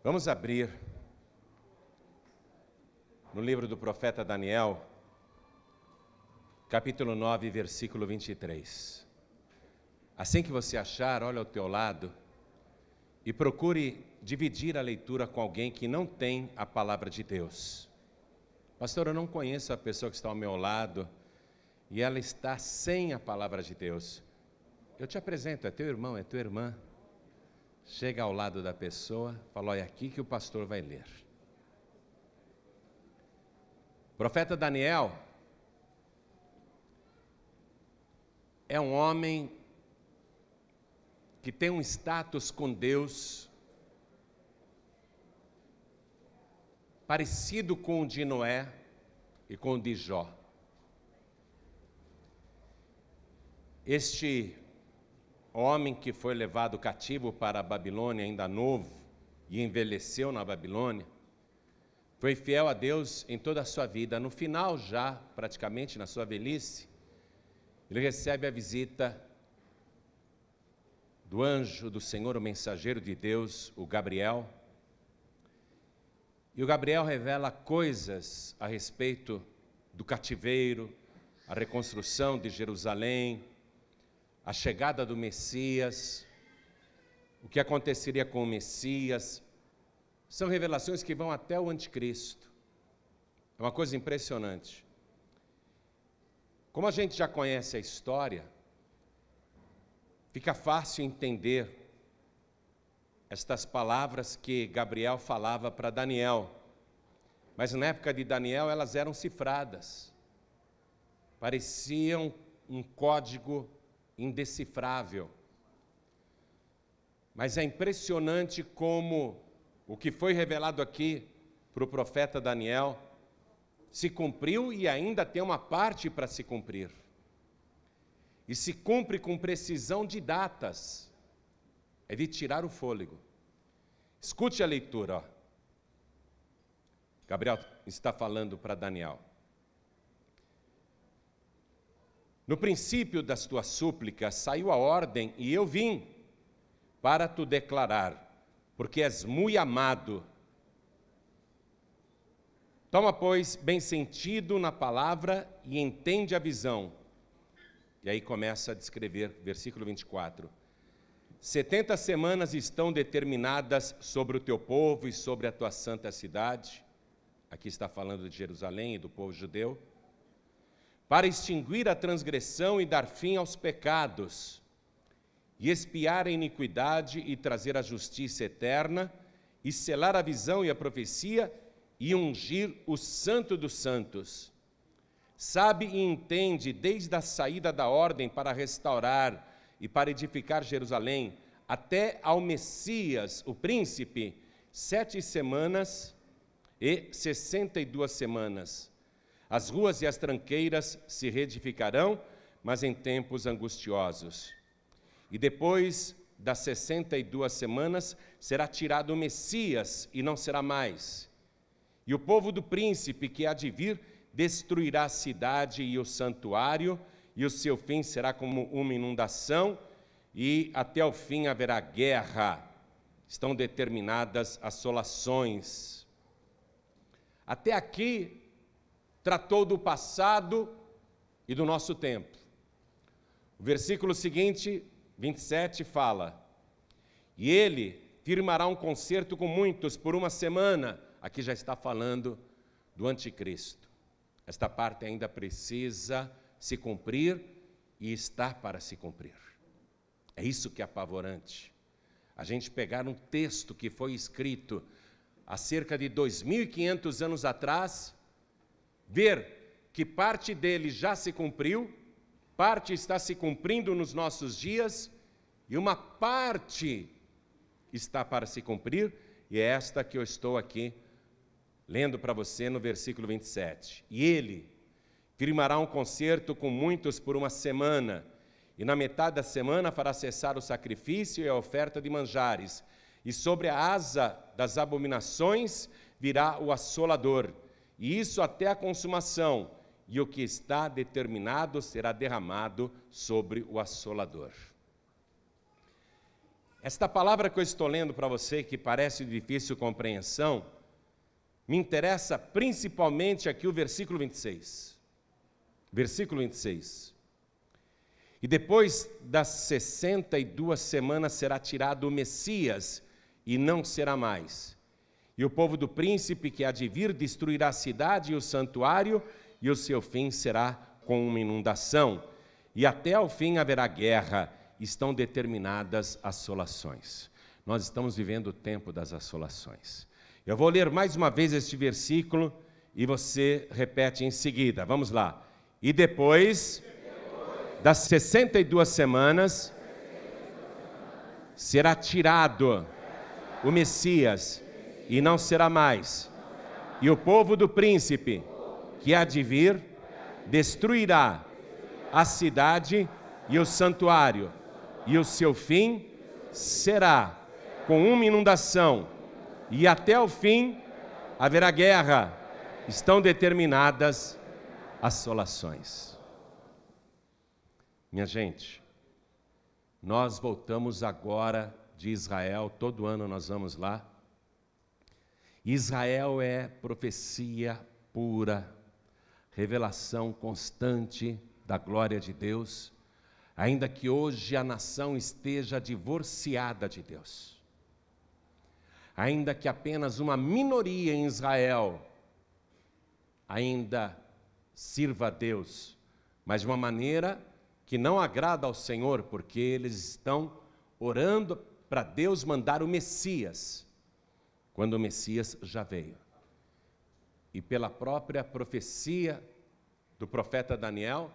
Vamos abrir no livro do profeta Daniel, capítulo 9, versículo 23. Assim que você achar, olha ao teu lado e procure dividir a leitura com alguém que não tem a palavra de Deus. Pastor, eu não conheço a pessoa que está ao meu lado e ela está sem a palavra de Deus. Eu te apresento, é teu irmão, é tua irmã. Chega ao lado da pessoa, fala, olha, aqui que o pastor vai ler. O profeta Daniel é um homem que tem um status com Deus parecido com o de Noé e com o de Jó. Este homem que foi levado cativo para a Babilônia, ainda novo, e envelheceu na Babilônia, foi fiel a Deus em toda a sua vida. No final, já praticamente na sua velhice, ele recebe a visita do anjo do Senhor, o mensageiro de Deus, o Gabriel. E o Gabriel revela coisas a respeito do cativeiro, a reconstrução de Jerusalém, a chegada do Messias, o que aconteceria com o Messias. São revelações que vão até o anticristo. É uma coisa impressionante. Como a gente já conhece a história, fica fácil entender estas palavras que Gabriel falava para Daniel. Mas na época de Daniel elas eram cifradas. Pareciam um código indecifrável. Mas é impressionante como o que foi revelado aqui para o profeta Daniel se cumpriu e ainda tem uma parte para se cumprir. E se cumpre com precisão de datas. É de tirar o fôlego. Escute a leitura. Ó. Gabriel está falando para Daniel. No princípio das tuas súplicas saiu a ordem e eu vim para te declarar, porque és muito amado. Toma, pois, bem sentido na palavra e entende a visão. E aí começa a descrever, versículo 24. 70 semanas estão determinadas sobre o teu povo e sobre a tua santa cidade. Aqui está falando de Jerusalém e do povo judeu. Para extinguir a transgressão e dar fim aos pecados, e expiar a iniquidade e trazer a justiça eterna, e selar a visão e a profecia, e ungir o santo dos santos. Sabe e entende desde a saída da ordem para restaurar e para edificar Jerusalém, até ao Messias, o príncipe, 7 semanas e 62 semanas. As ruas e as tranqueiras se reedificarão, mas em tempos angustiosos. E depois das 62 semanas será tirado o Messias e não será mais. E o povo do príncipe que há de vir destruirá a cidade e o santuário, e o seu fim será como uma inundação, e até o fim haverá guerra. Estão determinadas assolações. Até aqui, tratou do passado e do nosso tempo. O versículo seguinte, 27, fala: e ele firmará um concerto com muitos por uma semana. Aqui já está falando do anticristo. Esta parte ainda precisa se cumprir e está para se cumprir. É isso que é apavorante. A gente pegar um texto que foi escrito há cerca de 2.500 anos atrás, ver que parte dele já se cumpriu, parte está se cumprindo nos nossos dias, e uma parte está para se cumprir, e é esta que eu estou aqui lendo para você no versículo 27. E ele firmará um concerto com muitos por uma semana, e na metade da semana fará cessar o sacrifício e a oferta de manjares, e sobre a asa das abominações virá o assolador, e isso até a consumação, e o que está determinado será derramado sobre o assolador. Esta palavra que eu estou lendo para você, que parece de difícil compreensão, me interessa principalmente aqui o versículo 26. Versículo 26. E depois das 62 semanas será tirado o Messias, e não será mais. E o povo do príncipe que há de vir destruirá a cidade e o santuário, e o seu fim será com uma inundação. E até ao fim haverá guerra, estão determinadas assolações. Nós estamos vivendo o tempo das assolações. Eu vou ler mais uma vez este versículo e você repete em seguida. Vamos lá. E depois das 62 semanas será tirado o Messias e não será mais. E o povo do príncipe que há de vir destruirá a cidade e o santuário, e o seu fim será com uma inundação, e até o fim haverá guerra, estão determinadas assolações. Minha gente, nós voltamos agora de Israel, todo ano nós vamos lá. Israel é profecia pura, revelação constante da glória de Deus, ainda que hoje a nação esteja divorciada de Deus, ainda que apenas uma minoria em Israel ainda sirva a Deus, mas de uma maneira que não agrada ao Senhor, porque eles estão orando para Deus mandar o Messias, quando o Messias já veio. E pela própria profecia do profeta Daniel,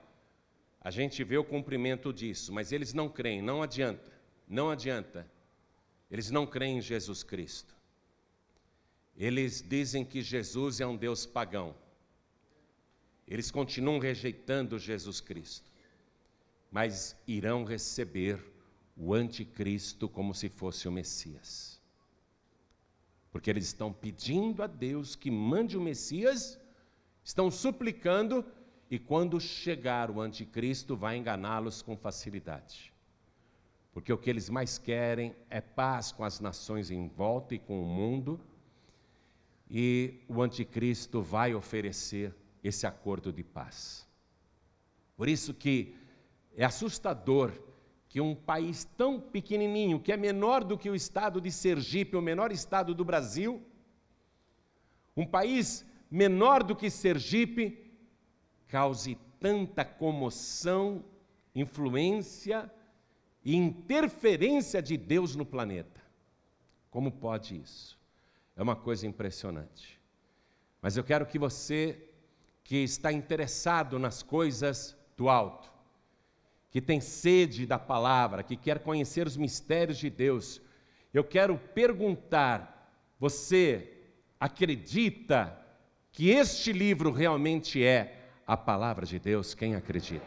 a gente vê o cumprimento disso, mas eles não creem, não adianta. Eles não creem em Jesus Cristo. Eles dizem que Jesus é um Deus pagão. Eles continuam rejeitando Jesus Cristo, mas irão receber o anticristo como se fosse o Messias. Porque eles estão pedindo a Deus que mande o Messias, estão suplicando, e quando chegar o anticristo vai enganá-los com facilidade. Porque o que eles mais querem é paz com as nações em volta e com o mundo, e o anticristo vai oferecer esse acordo de paz. Por isso que é assustador que um país tão pequenininho, que é menor do que o estado de Sergipe, o menor estado do Brasil, um país menor do que Sergipe, cause tanta comoção, influência e interferência de Deus no planeta. Como pode isso? É uma coisa impressionante. Mas eu quero que você, que está interessado nas coisas do alto, que tem sede da palavra, que quer conhecer os mistérios de Deus, eu quero perguntar, você acredita que este livro realmente é a palavra de Deus? Quem acredita?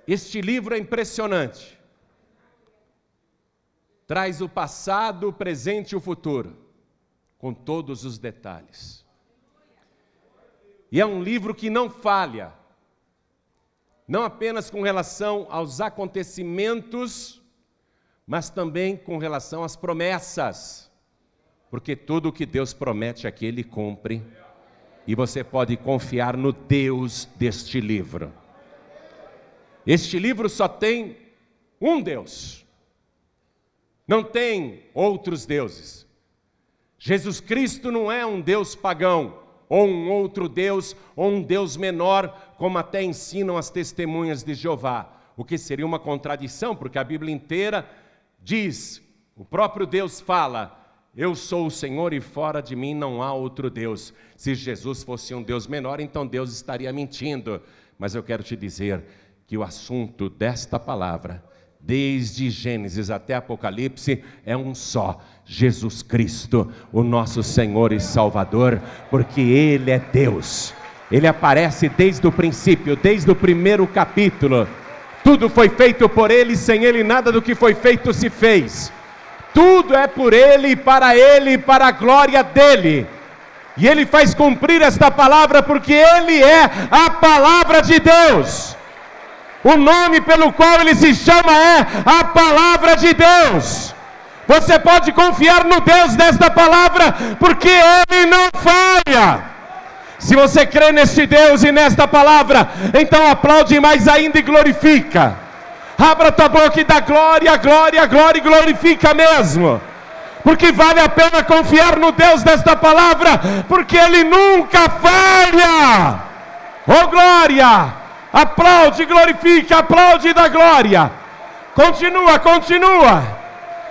Este livro é impressionante. Traz o passado, o presente e o futuro, com todos os detalhes. E é um livro que não falha, não apenas com relação aos acontecimentos, mas também com relação às promessas, porque tudo o que Deus promete aqui, Ele cumpre, e você pode confiar no Deus deste livro. Este livro só tem um Deus, não tem outros deuses. Jesus Cristo não é um Deus pagão, ou um outro Deus, ou um Deus menor, como até ensinam as testemunhas de Jeová, o que seria uma contradição, porque a Bíblia inteira diz, o próprio Deus fala, eu sou o Senhor e fora de mim não há outro Deus. Se Jesus fosse um Deus menor, então Deus estaria mentindo. Mas eu quero te dizer que o assunto desta palavra, desde Gênesis até Apocalipse, é um só: Jesus Cristo, o nosso Senhor e Salvador, porque Ele é Deus. Ele aparece desde o princípio, desde o primeiro capítulo. Tudo foi feito por Ele, sem Ele nada do que foi feito se fez. Tudo é por Ele, e para a glória dEle. E Ele faz cumprir esta palavra porque Ele é a palavra de Deus. O nome pelo qual ele se chama é a Palavra de Deus. Você pode confiar no Deus desta palavra, porque Ele não falha. Se você crê neste Deus e nesta palavra, então aplaude mais ainda e glorifica. Abra tua boca e dá glória, glória, glória e glorifica mesmo. Porque vale a pena confiar no Deus desta palavra, porque Ele nunca falha. Oh glória! Aplaude, glorifica, aplaude e dá glória. Continua, continua.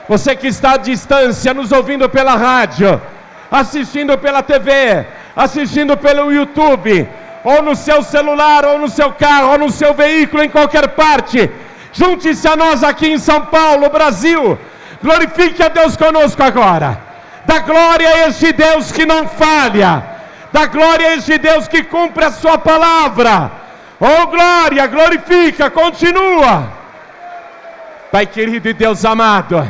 Você que está à distância, nos ouvindo pela rádio, assistindo pela TV, assistindo pelo YouTube, ou no seu celular, ou no seu carro, ou no seu veículo, em qualquer parte, junte-se a nós aqui em São Paulo, Brasil. Glorifique a Deus conosco agora. Dá glória a este Deus que não falha. Dá glória a este Deus que cumpre a sua palavra. Oh glória, glorifica, continua. Pai querido e Deus amado,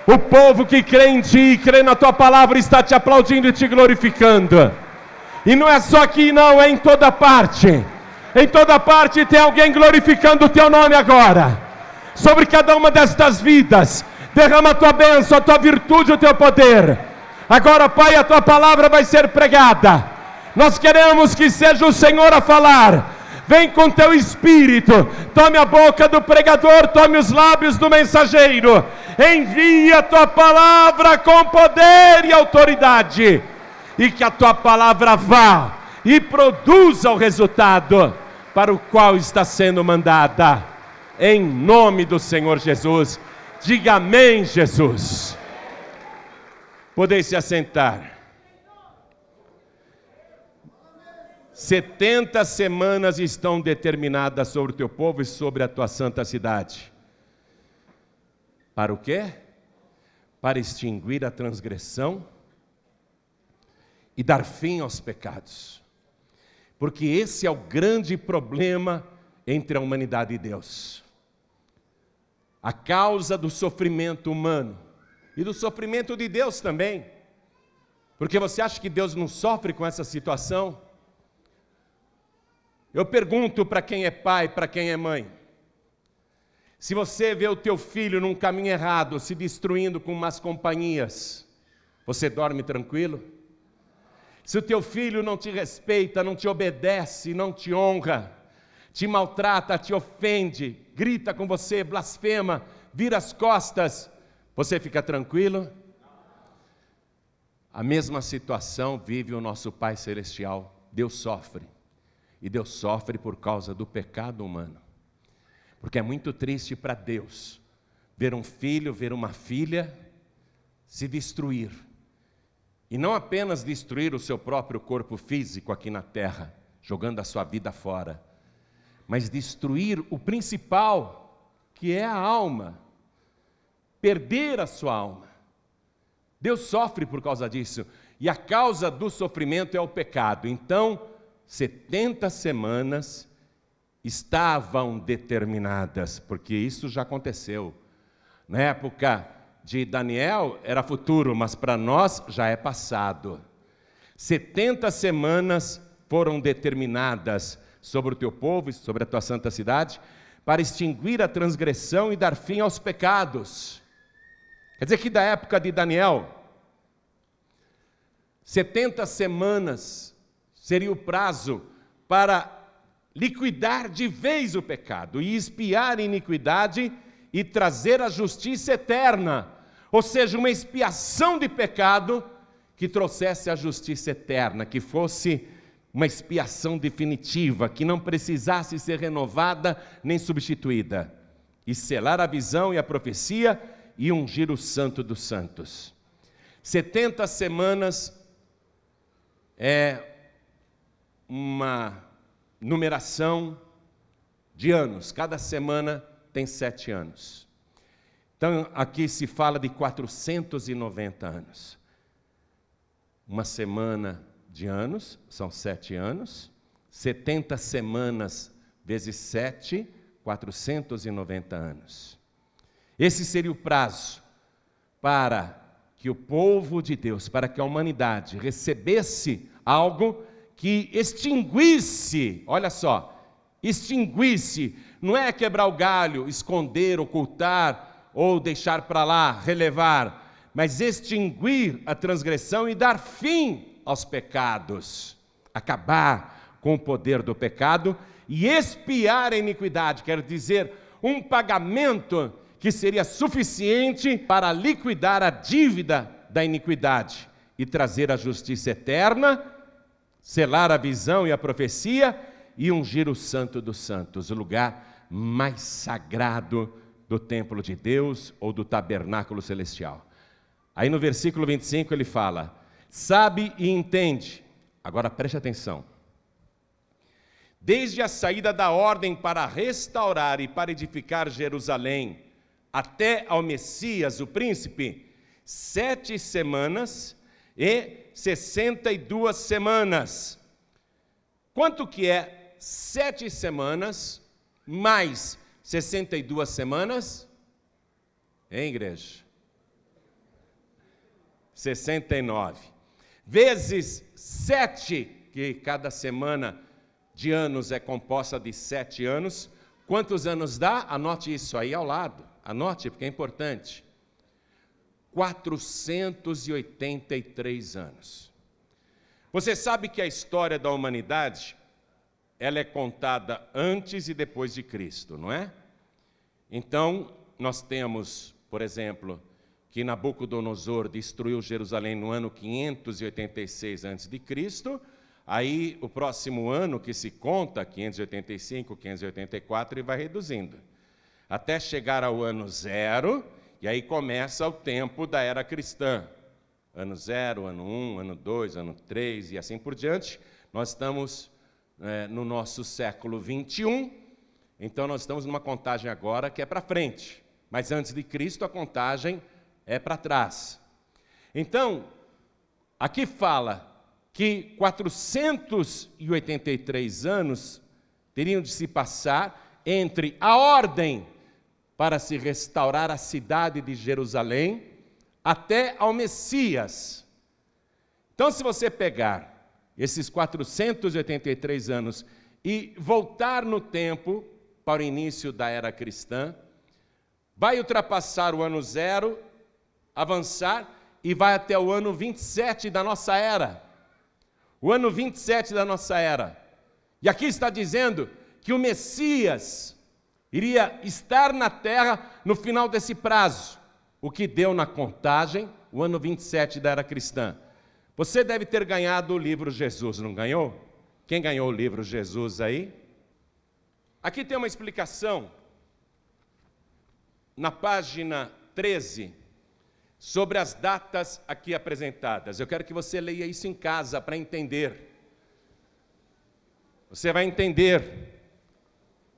o povo que crê em Ti, crê na Tua palavra, está Te aplaudindo e Te glorificando. E não é só aqui não, é em toda parte. Em toda parte tem alguém glorificando o Teu nome agora. Sobre cada uma destas vidas, derrama a Tua bênção, a Tua virtude, o Teu poder. Agora, Pai, a Tua palavra vai ser pregada. Nós queremos que seja o Senhor a falar. Vem com Teu Espírito, tome a boca do pregador, tome os lábios do mensageiro, envia a Tua palavra com poder e autoridade, e que a Tua palavra vá e produza o resultado para o qual está sendo mandada, em nome do Senhor Jesus. Diga amém, Jesus. Podeis se assentar. 70 semanas estão determinadas sobre o teu povo e sobre a tua santa cidade. Para o quê? Para extinguir a transgressão e dar fim aos pecados. Porque esse é o grande problema entre a humanidade e Deus. A causa do sofrimento humano e do sofrimento de Deus também. Porque você acha que Deus não sofre com essa situação? Eu pergunto para quem é pai, para quem é mãe. Se você vê o teu filho num caminho errado, se destruindo com más companhias, você dorme tranquilo? Se o teu filho não te respeita, não te obedece, não te honra, te maltrata, te ofende, grita com você, blasfema, vira as costas, você fica tranquilo? A mesma situação vive o nosso Pai Celestial. Deus sofre. E Deus sofre por causa do pecado humano. Porque é muito triste para Deus ver um filho, ver uma filha se destruir. E não apenas destruir o seu próprio corpo físico aqui na terra, jogando a sua vida fora, mas destruir o principal, que é a alma. Perder a sua alma. Deus sofre por causa disso. E a causa do sofrimento é o pecado. Então, 70 semanas estavam determinadas, porque isso já aconteceu. Na época de Daniel era futuro, mas para nós já é passado. 70 semanas foram determinadas sobre o teu povo e sobre a tua santa cidade, para extinguir a transgressão e dar fim aos pecados. Quer dizer que da época de Daniel, 70 semanas seria o prazo para liquidar de vez o pecado e expiar a iniquidade e trazer a justiça eterna, ou seja, uma expiação de pecado que trouxesse a justiça eterna, que fosse uma expiação definitiva, que não precisasse ser renovada nem substituída, e selar a visão e a profecia e ungir o santo dos santos. 70 semanas é uma numeração de anos, cada semana tem 7 anos. Então aqui se fala de 490 anos. Uma semana de anos, são 7 anos, 70 semanas vezes 7, 490 anos. Esse seria o prazo para que o povo de Deus, para que a humanidade recebesse algo que extinguisse, olha só, Extinguir-se não é quebrar o galho, esconder, ocultar ou deixar para lá, relevar, mas extinguir a transgressão e dar fim aos pecados, acabar com o poder do pecado e expiar a iniquidade, quer dizer, um pagamento que seria suficiente para liquidar a dívida da iniquidade e trazer a justiça eterna, selar a visão e a profecia e ungir o Santo dos Santos, o lugar mais sagrado do templo de Deus ou do tabernáculo celestial. Aí no versículo 25 ele fala, sabe e entende, agora preste atenção, desde a saída da ordem para restaurar e para edificar Jerusalém, até ao Messias, o príncipe, 7 semanas e 62 semanas. Quanto que é 7 semanas mais 62 semanas? Hein, igreja? 69. Vezes 7, que cada semana de anos é composta de 7 anos. Quantos anos dá? Anote isso aí ao lado. Anote, porque é importante. 483 anos. Você sabe que a história da humanidade, ela é contada antes e depois de Cristo, não é? Então, nós temos, por exemplo, que Nabucodonosor destruiu Jerusalém no ano 586 a.C., aí o próximo ano que se conta, 585, 584, e vai reduzindo, até chegar ao ano 0, e aí começa o tempo da era cristã. Ano 0, ano 1, ano 2, ano 3 e assim por diante. Nós estamos no nosso século 21, então nós estamos numa contagem agora que é para frente, mas antes de Cristo a contagem é para trás. Então, aqui fala que 483 anos teriam de se passar entre a ordem para se restaurar a cidade de Jerusalém até ao Messias. Então, se você pegar esses 483 anos e voltar no tempo para o início da era cristã, vai ultrapassar o ano 0, avançar e vai até o ano 27 da nossa era. O ano 27 da nossa era. E aqui está dizendo que o Messias iria estar na terra no final desse prazo, o que deu na contagem o ano 27 da era cristã. Você deve ter ganhado o livro Jesus, não ganhou? Quem ganhou o livro Jesus aí? Aqui tem uma explicação, na página 13, sobre as datas aqui apresentadas. Eu quero que você leia isso em casa para entender. Você vai entender.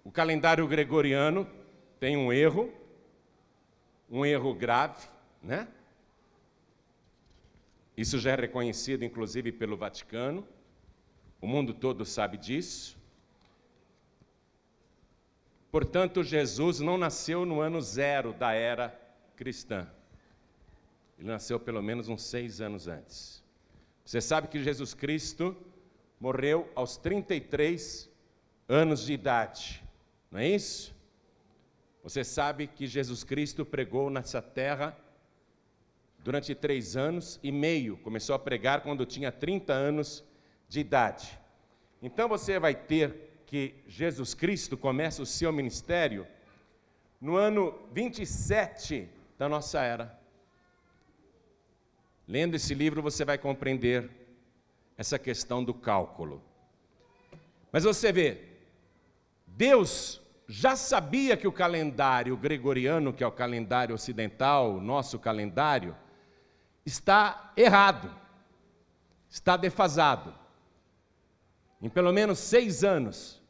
O calendário gregoriano tem um erro grave, né? Isso já é reconhecido, inclusive, pelo Vaticano. O mundo todo sabe disso. Portanto, Jesus não nasceu no ano 0 da era cristã. Ele nasceu pelo menos uns 6 anos antes. Você sabe que Jesus Cristo morreu aos 33 anos de idade, não é isso? Você sabe que Jesus Cristo pregou nessa terra durante 3 anos e meio. Começou a pregar quando tinha 30 anos de idade. Então você vai ter que Jesus Cristo começa o seu ministério no ano 27 da nossa era. Lendo esse livro você vai compreender essa questão do cálculo. Mas você vê, Deus já sabia que o calendário gregoriano, que é o calendário ocidental, o nosso calendário, está errado, está defasado, em pelo menos 6 anos.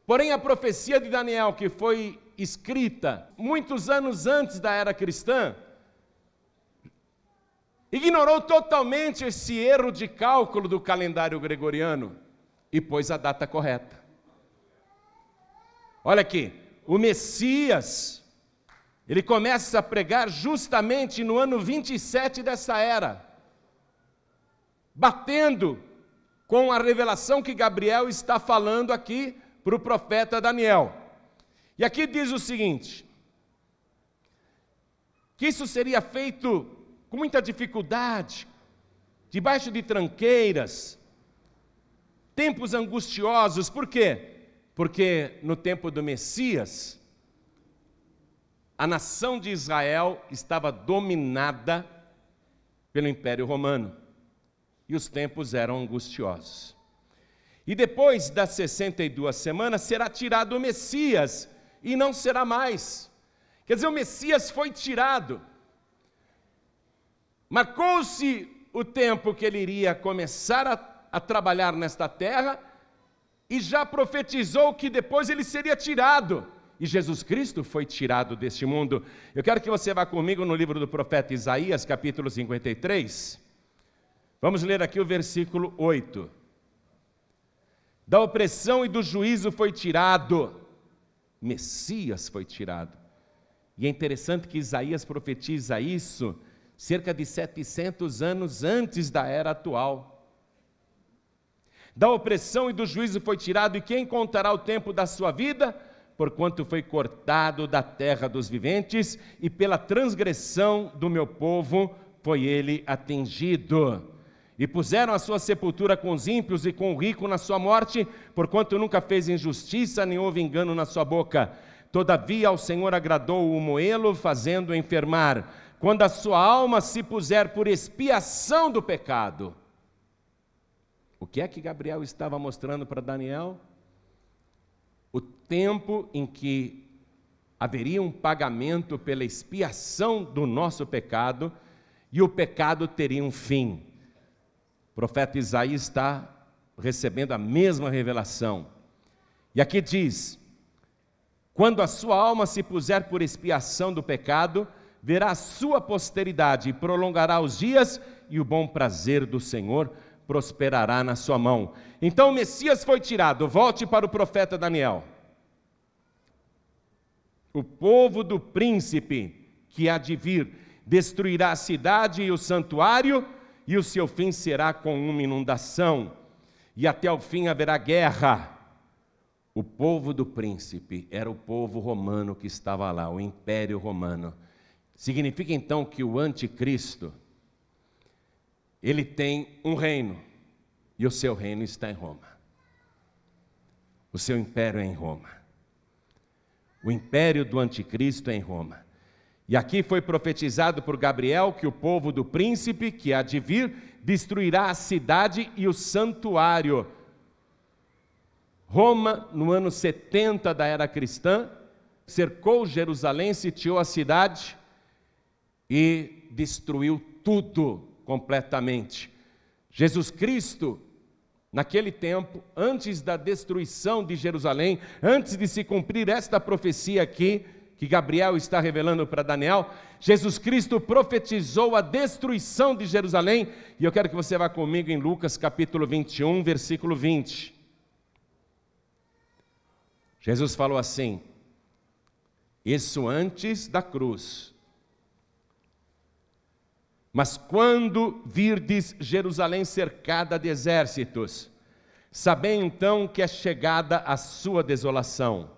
Porém, a profecia de Daniel, que foi escrita muitos anos antes da era cristã, ignorou totalmente esse erro de cálculo do calendário gregoriano e pôs a data correta. Olha aqui, o Messias, ele começa a pregar justamente no ano 27 dessa era, batendo com a revelação que Gabriel está falando aqui para o profeta Daniel. E aqui diz o seguinte, que isso seria feito com muita dificuldade, debaixo de tranqueiras, tempos angustiosos. Por quê? Porque no tempo do Messias, a nação de Israel estava dominada pelo Império Romano, e os tempos eram angustiosos. E depois das 62 semanas será tirado o Messias, e não será mais. Quer dizer, o Messias foi tirado. Marcou-se o tempo que ele iria começar a trabalhar nesta terra, e já profetizou que depois ele seria tirado. E Jesus Cristo foi tirado deste mundo. Eu quero que você vá comigo no livro do profeta Isaías, capítulo 53. Vamos ler aqui o versículo 8. Da opressão e do juízo foi tirado. Messias foi tirado. E é interessante que Isaías profetiza isso cerca de 700 anos antes da era atual. Da opressão e do juízo foi tirado, e quem contará o tempo da sua vida? Porquanto foi cortado da terra dos viventes, e pela transgressão do meu povo foi ele atingido. E puseram a sua sepultura com os ímpios e com o rico na sua morte, porquanto nunca fez injustiça, nem houve engano na sua boca. Todavia ao Senhor agradou o moê-lo, fazendo-o enfermar, quando a sua alma se puser por expiação do pecado. O que é que Gabriel estava mostrando para Daniel? O tempo em que haveria um pagamento pela expiação do nosso pecado, e o pecado teria um fim. O profeta Isaías está recebendo a mesma revelação. E aqui diz: quando a sua alma se puser por expiação do pecado, verá a sua posteridade e prolongará os dias, e o bom prazer do Senhor prosperará na sua mão. Então o Messias foi tirado. Volte para o profeta Daniel. O povo do príncipe que há de vir destruirá a cidade e o santuário, e o seu fim será com uma inundação, e até o fim haverá guerra. O povo do príncipe era o povo romano que estava lá, o Império Romano. Significa então que o anticristo, ele tem um reino, e o seu reino está em Roma. O seu império é em Roma. O império do anticristo é em Roma. E aqui foi profetizado por Gabriel que o povo do príncipe que há de vir destruirá a cidade e o santuário. Roma, no ano 70 da era cristã, cercou Jerusalém, sitiou a cidade e destruiu tudo completamente. Jesus Cristo, naquele tempo, antes da destruição de Jerusalém, antes de se cumprir esta profecia aqui, que Gabriel está revelando para Daniel, Jesus Cristo profetizou a destruição de Jerusalém, e eu quero que você vá comigo em Lucas capítulo 21, versículo 20. Jesus falou assim, isso antes da cruz: mas quando virdes Jerusalém cercada de exércitos, sabei então que é chegada a sua desolação.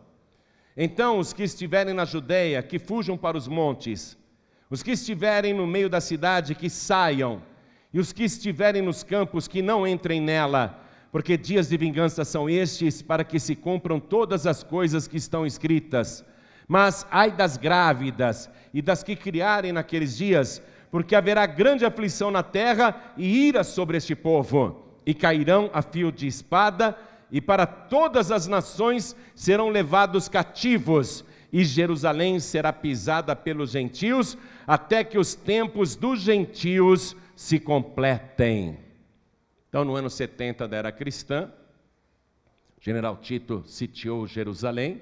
Então os que estiverem na Judeia, que fujam para os montes, os que estiverem no meio da cidade, que saiam, e os que estiverem nos campos, que não entrem nela, porque dias de vingança são estes, para que se cumpram todas as coisas que estão escritas. Mas ai das grávidas e das que criarem naqueles dias, porque haverá grande aflição na terra e ira sobre este povo, e cairão a fio de espada, e para todas as nações serão levados cativos, e Jerusalém será pisada pelos gentios, até que os tempos dos gentios se completem. Então, no ano 70 da era cristã, o general Tito sitiou Jerusalém,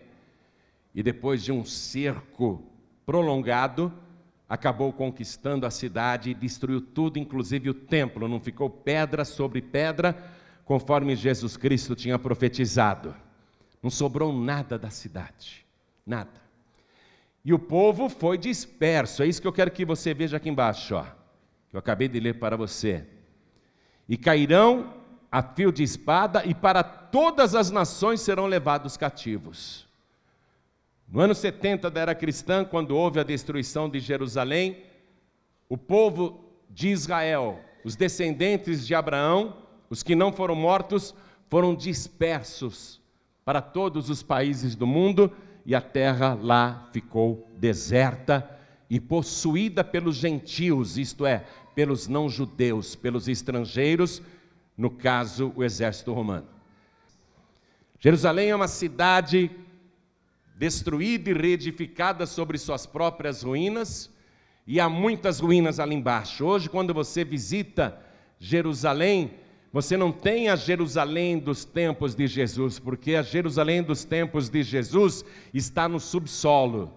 e depois de um cerco prolongado, acabou conquistando a cidade e destruiu tudo, inclusive o templo. Não ficou pedra sobre pedra, conforme Jesus Cristo tinha profetizado. Não sobrou nada da cidade, nada. E o povo foi disperso. É isso que eu quero que você veja aqui embaixo, ó, que eu acabei de ler para você. E cairão a fio de espada, e para todas as nações serão levados cativos. No ano 70 da era cristã, quando houve a destruição de Jerusalém, o povo de Israel, os descendentes de Abraão, os que não foram mortos, foram dispersos para todos os países do mundo, e a terra lá ficou deserta e possuída pelos gentios, isto é, pelos não-judeus, pelos estrangeiros, no caso, o exército romano. Jerusalém é uma cidade destruída e reedificada sobre suas próprias ruínas, e há muitas ruínas ali embaixo. Hoje, quando você visita Jerusalém, você não tem a Jerusalém dos tempos de Jesus, porque a Jerusalém dos tempos de Jesus está no subsolo,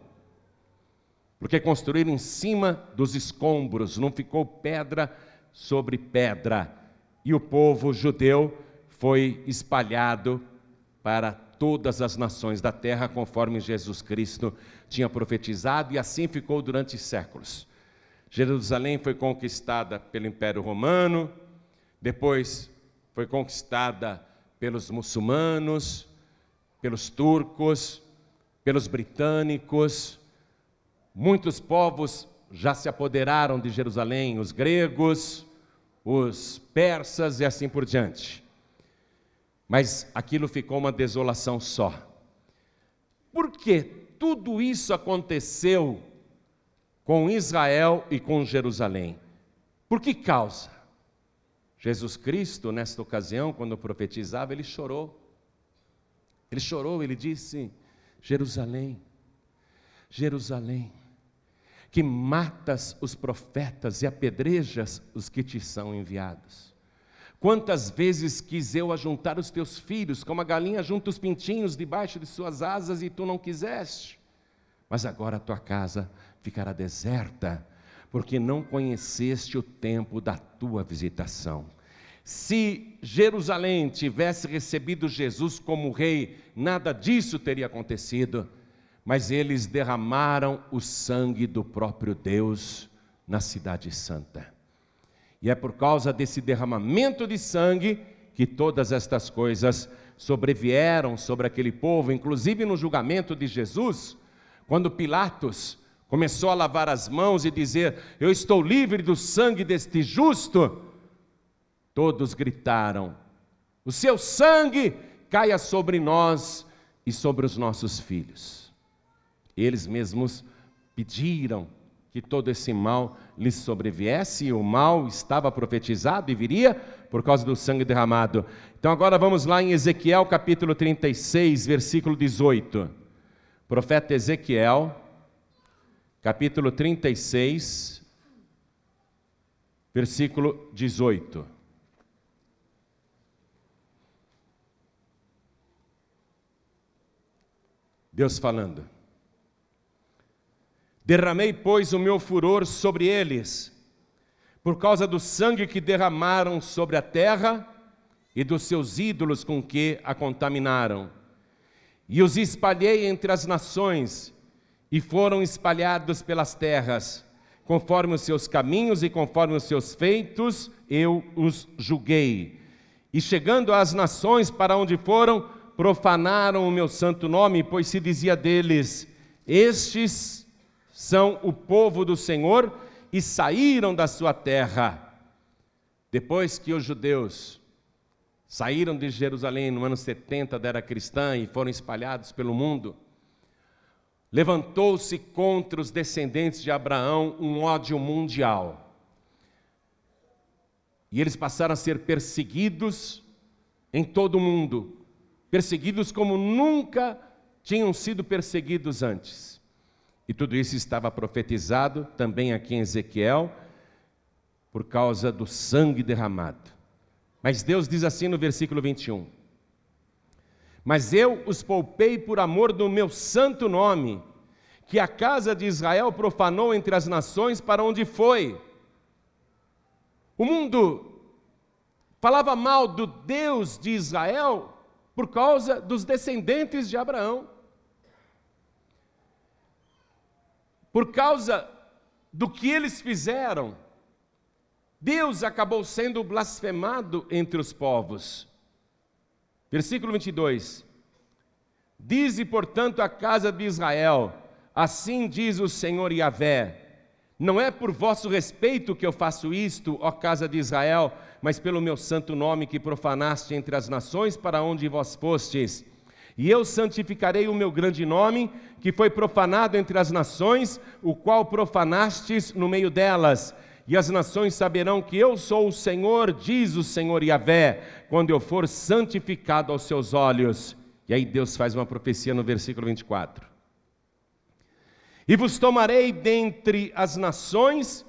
porque construíram em cima dos escombros, não ficou pedra sobre pedra, e o povo judeu foi espalhado para todas as nações da terra, conforme Jesus Cristo tinha profetizado, e assim ficou durante séculos. Jerusalém foi conquistada pelo Império Romano, depois foi conquistada pelos muçulmanos, pelos turcos, pelos britânicos. Muitos povos já se apoderaram de Jerusalém, os gregos, os persas e assim por diante. Mas aquilo ficou uma desolação só. Por que tudo isso aconteceu com Israel e com Jerusalém? Por que causa? Jesus Cristo, nesta ocasião, quando profetizava, ele chorou. Ele chorou, ele disse: Jerusalém, Jerusalém, que matas os profetas e apedrejas os que te são enviados. Quantas vezes quis eu ajuntar os teus filhos, como a galinha junta os pintinhos debaixo de suas asas, e tu não quiseste. Mas agora a tua casa ficará deserta, porque não conheceste o tempo da tua visitação. Se Jerusalém tivesse recebido Jesus como rei, nada disso teria acontecido, mas eles derramaram o sangue do próprio Deus na cidade santa. E é por causa desse derramamento de sangue que todas estas coisas sobrevieram sobre aquele povo, inclusive no julgamento de Jesus, quando Pilatos começou a lavar as mãos e dizer: eu estou livre do sangue deste justo, todos gritaram: o seu sangue caia sobre nós e sobre os nossos filhos. Eles mesmos pediram que todo esse mal lhes sobreviesse, e o mal estava profetizado e viria por causa do sangue derramado. Então agora vamos lá em Ezequiel capítulo 36, versículo 18. Profeta Ezequiel, capítulo 36, versículo 18. Deus falando: derramei, pois, o meu furor sobre eles, por causa do sangue que derramaram sobre a terra e dos seus ídolos com que a contaminaram. E os espalhei entre as nações, e foram espalhados pelas terras, conforme os seus caminhos e conforme os seus feitos, eu os julguei. E chegando às nações para onde foram, profanaram o meu santo nome, pois se dizia deles: estes são o povo do Senhor, e saíram da sua terra. Depois que os judeus saíram de Jerusalém no ano 70 da era cristã e foram espalhados pelo mundo, levantou-se contra os descendentes de Abraão um ódio mundial. E eles passaram a ser perseguidos em todo o mundo, perseguidos como nunca tinham sido perseguidos antes. E tudo isso estava profetizado também aqui em Ezequiel, por causa do sangue derramado. Mas Deus diz assim no versículo 21: mas eu os poupei por amor do meu santo nome, que a casa de Israel profanou entre as nações para onde foi. O mundo falava mal do Deus de Israel por causa dos descendentes de Abraão. Por causa do que eles fizeram, Deus acabou sendo blasfemado entre os povos. Versículo 22. Dize, portanto, a casa de Israel: assim diz o Senhor Yahvé: não é por vosso respeito que eu faço isto, ó casa de Israel, mas pelo meu santo nome que profanaste entre as nações para onde vós fostes. E eu santificarei o meu grande nome, que foi profanado entre as nações, o qual profanastes no meio delas. E as nações saberão que eu sou o Senhor, diz o Senhor Yahvé, quando eu for santificado aos seus olhos. E aí Deus faz uma profecia no versículo 24. E vos tomarei dentre as nações,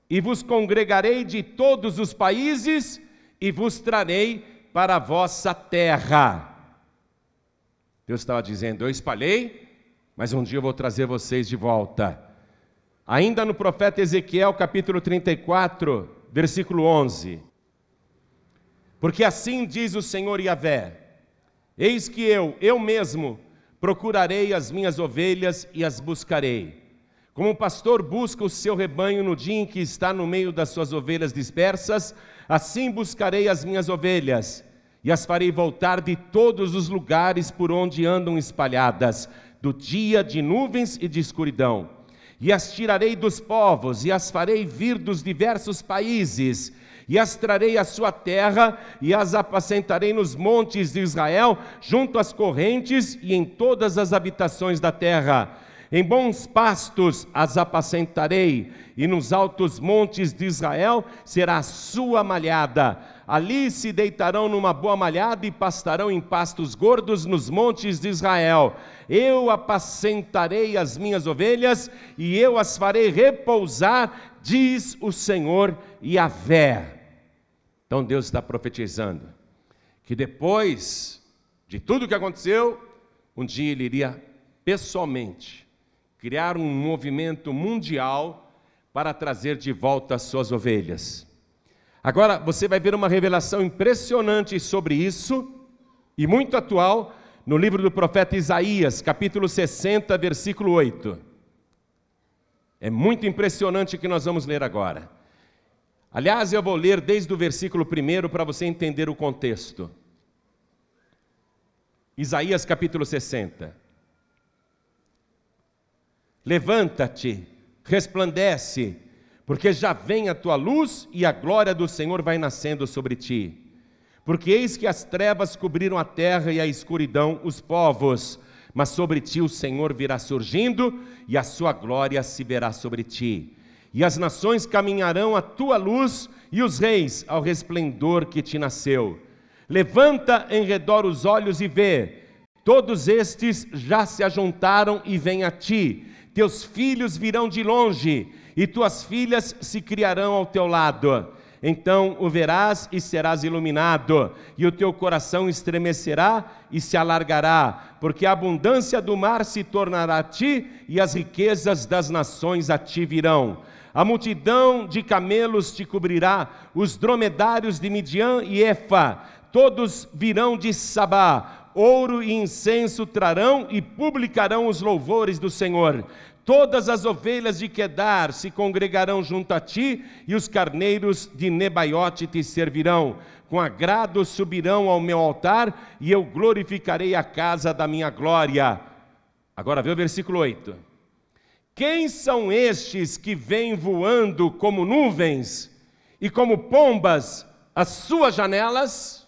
e vos congregarei de todos os países, e vos trarei para a vossa terra. Deus estava dizendo: eu espalhei, mas um dia eu vou trazer vocês de volta. Ainda no profeta Ezequiel, capítulo 34, versículo 11. Porque assim diz o Senhor Yahvé: eis que eu mesmo, procurarei as minhas ovelhas e as buscarei. Como o pastor busca o seu rebanho no dia em que está no meio das suas ovelhas dispersas, assim buscarei as minhas ovelhas, e as farei voltar de todos os lugares por onde andam espalhadas, do dia de nuvens e de escuridão. E as tirarei dos povos, e as farei vir dos diversos países, e as trarei à sua terra, e as apacentarei nos montes de Israel, junto às correntes e em todas as habitações da terra. Em bons pastos as apacentarei, e nos altos montes de Israel será a sua malhada. Ali se deitarão numa boa malhada e pastarão em pastos gordos nos montes de Israel. Eu apacentarei as minhas ovelhas, e eu as farei repousar, diz o Senhor Yahvé. Então Deus está profetizando que depois de tudo que aconteceu, um dia Ele iria pessoalmente criar um movimento mundial para trazer de volta as suas ovelhas. Agora você vai ver uma revelação impressionante sobre isso, e muito atual, no livro do profeta Isaías, capítulo 60, versículo 8. É muito impressionante o que nós vamos ler agora. Aliás, eu vou ler desde o versículo 1 para você entender o contexto. Isaías capítulo 60. Levanta-te, resplandece, porque já vem a tua luz e a glória do Senhor vai nascendo sobre ti. Porque eis que as trevas cobriram a terra e a escuridão os povos, mas sobre ti o Senhor virá surgindo e a sua glória se verá sobre ti. E as nações caminharão à tua luz e os reis ao resplendor que te nasceu. Levanta em redor os olhos e vê, todos estes já se ajuntaram e vêm a ti. Teus filhos virão de longe e tuas filhas se criarão ao teu lado. Então o verás e serás iluminado, e o teu coração estremecerá e se alargará, porque a abundância do mar se tornará a ti, e as riquezas das nações a ti virão. A multidão de camelos te cobrirá, os dromedários de Midian e Efa, todos virão de Sabá, ouro e incenso trarão e publicarão os louvores do Senhor. Todas as ovelhas de Quedar se congregarão junto a ti, e os carneiros de Nebaiote te servirão. Com agrado subirão ao meu altar, e eu glorificarei a casa da minha glória. Agora vê o versículo 8. Quem são estes que vêm voando como nuvens, e como pombas às suas janelas?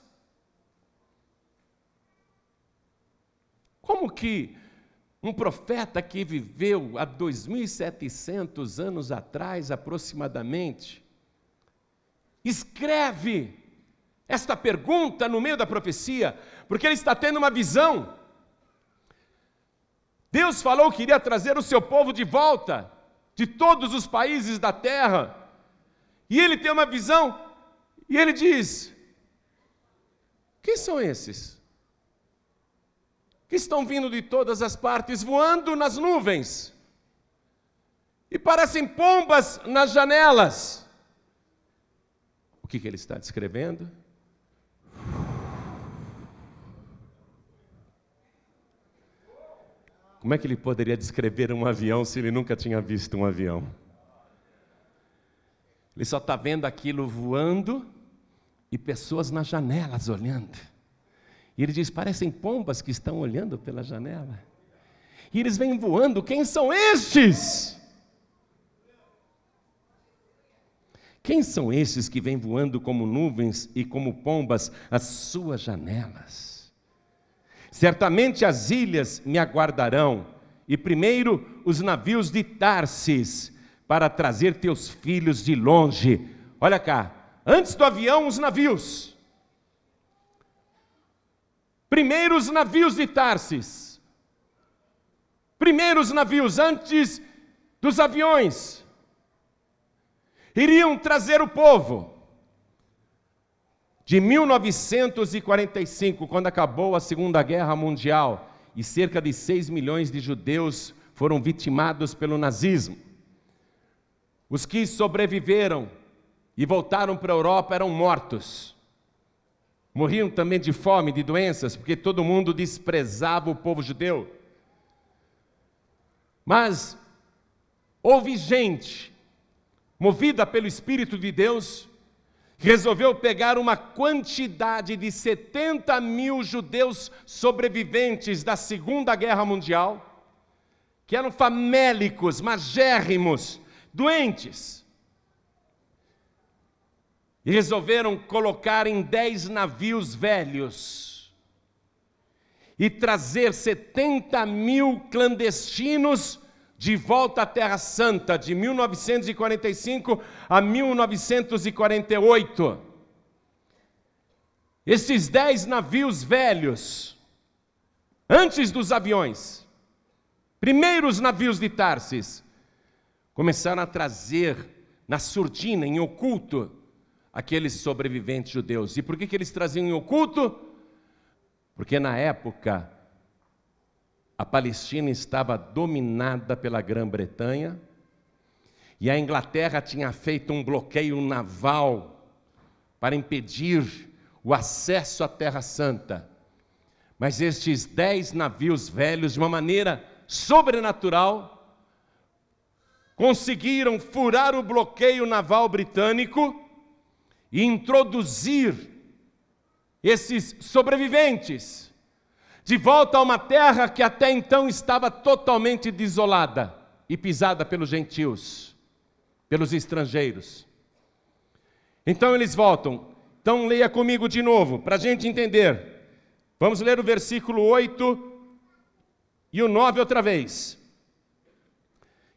Como que um profeta que viveu há 2.700 anos atrás, aproximadamente, escreve esta pergunta no meio da profecia? Porque ele está tendo uma visão. Deus falou que iria trazer o seu povo de volta, de todos os países da terra, e ele tem uma visão, e ele diz: quem são esses que estão vindo de todas as partes, voando nas nuvens, e parecem pombas nas janelas? O que ele está descrevendo? Como é que ele poderia descrever um avião se ele nunca tinha visto um avião? Ele só está vendo aquilo voando e pessoas nas janelas olhando. E ele diz, parecem pombas que estão olhando pela janela. E eles vêm voando, quem são estes? Quem são estes que vêm voando como nuvens e como pombas às suas janelas? Certamente as ilhas me aguardarão, e primeiro os navios de Társis, para trazer teus filhos de longe. Olha cá, antes do avião, os navios. Primeiro os navios de Társis. Primeiro os navios, antes dos aviões. Iriam trazer o povo. De 1945, quando acabou a Segunda Guerra Mundial, e cerca de 6 milhões de judeus foram vitimados pelo nazismo. Os que sobreviveram e voltaram para a Europa eram mortos. Morriam também de fome, de doenças, porque todo mundo desprezava o povo judeu. Mas houve gente, movida pelo Espírito de Deus, que resolveu pegar uma quantidade de 70 mil judeus sobreviventes da Segunda Guerra Mundial, que eram famélicos, magérrimos, doentes, e resolveram colocar em 10 navios velhos e trazer 70 mil clandestinos de volta à Terra Santa, de 1945 a 1948. Esses 10 navios velhos, antes dos aviões, primeiros navios de Társis, começaram a trazer na surdina, em oculto, aqueles sobreviventes judeus. E por que eles traziam em oculto? Porque na época a Palestina estava dominada pela Grã-Bretanha e a Inglaterra tinha feito um bloqueio naval para impedir o acesso à Terra Santa. Mas estes 10 navios velhos, de uma maneira sobrenatural, conseguiram furar o bloqueio naval britânico e introduzir esses sobreviventes de volta a uma terra que até então estava totalmente desolada e pisada pelos gentios, pelos estrangeiros. Então eles voltam. Então leia comigo de novo, para a gente entender. Vamos ler o versículo 8 e o 9 outra vez.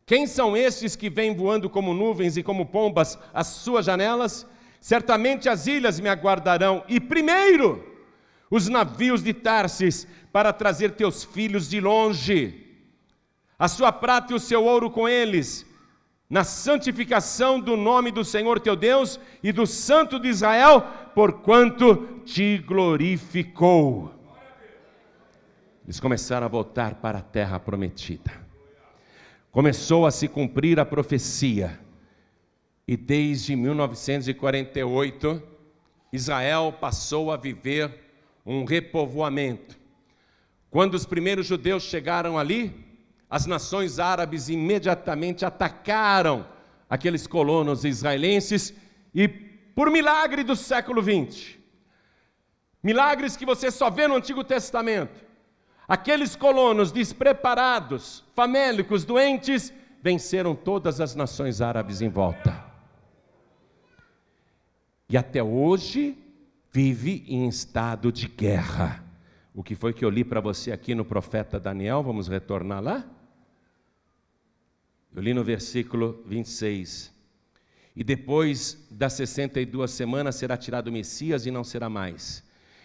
Quem são estes que vêm voando como nuvens e como pombas às suas janelas? Certamente as ilhas me aguardarão, e primeiro os navios de Társis, para trazer teus filhos de longe, a sua prata e o seu ouro com eles, na santificação do nome do Senhor teu Deus e do Santo de Israel, porquanto te glorificou. Eles começaram a voltar para a terra prometida. Começou a se cumprir a profecia. E desde 1948, Israel passou a viver um repovoamento. Quando os primeiros judeus chegaram ali, as nações árabes imediatamente atacaram aqueles colonos israelenses e, por milagre do século XX, milagres que você só vê no Antigo Testamento, aqueles colonos despreparados, famélicos, doentes, venceram todas as nações árabes em volta. E até hoje vive em estado de guerra. O que foi que eu li para você aqui no profeta Daniel? Vamos retornar lá? Eu li no versículo 26. E depois das 62 semanas será tirado o Messias e não será mais.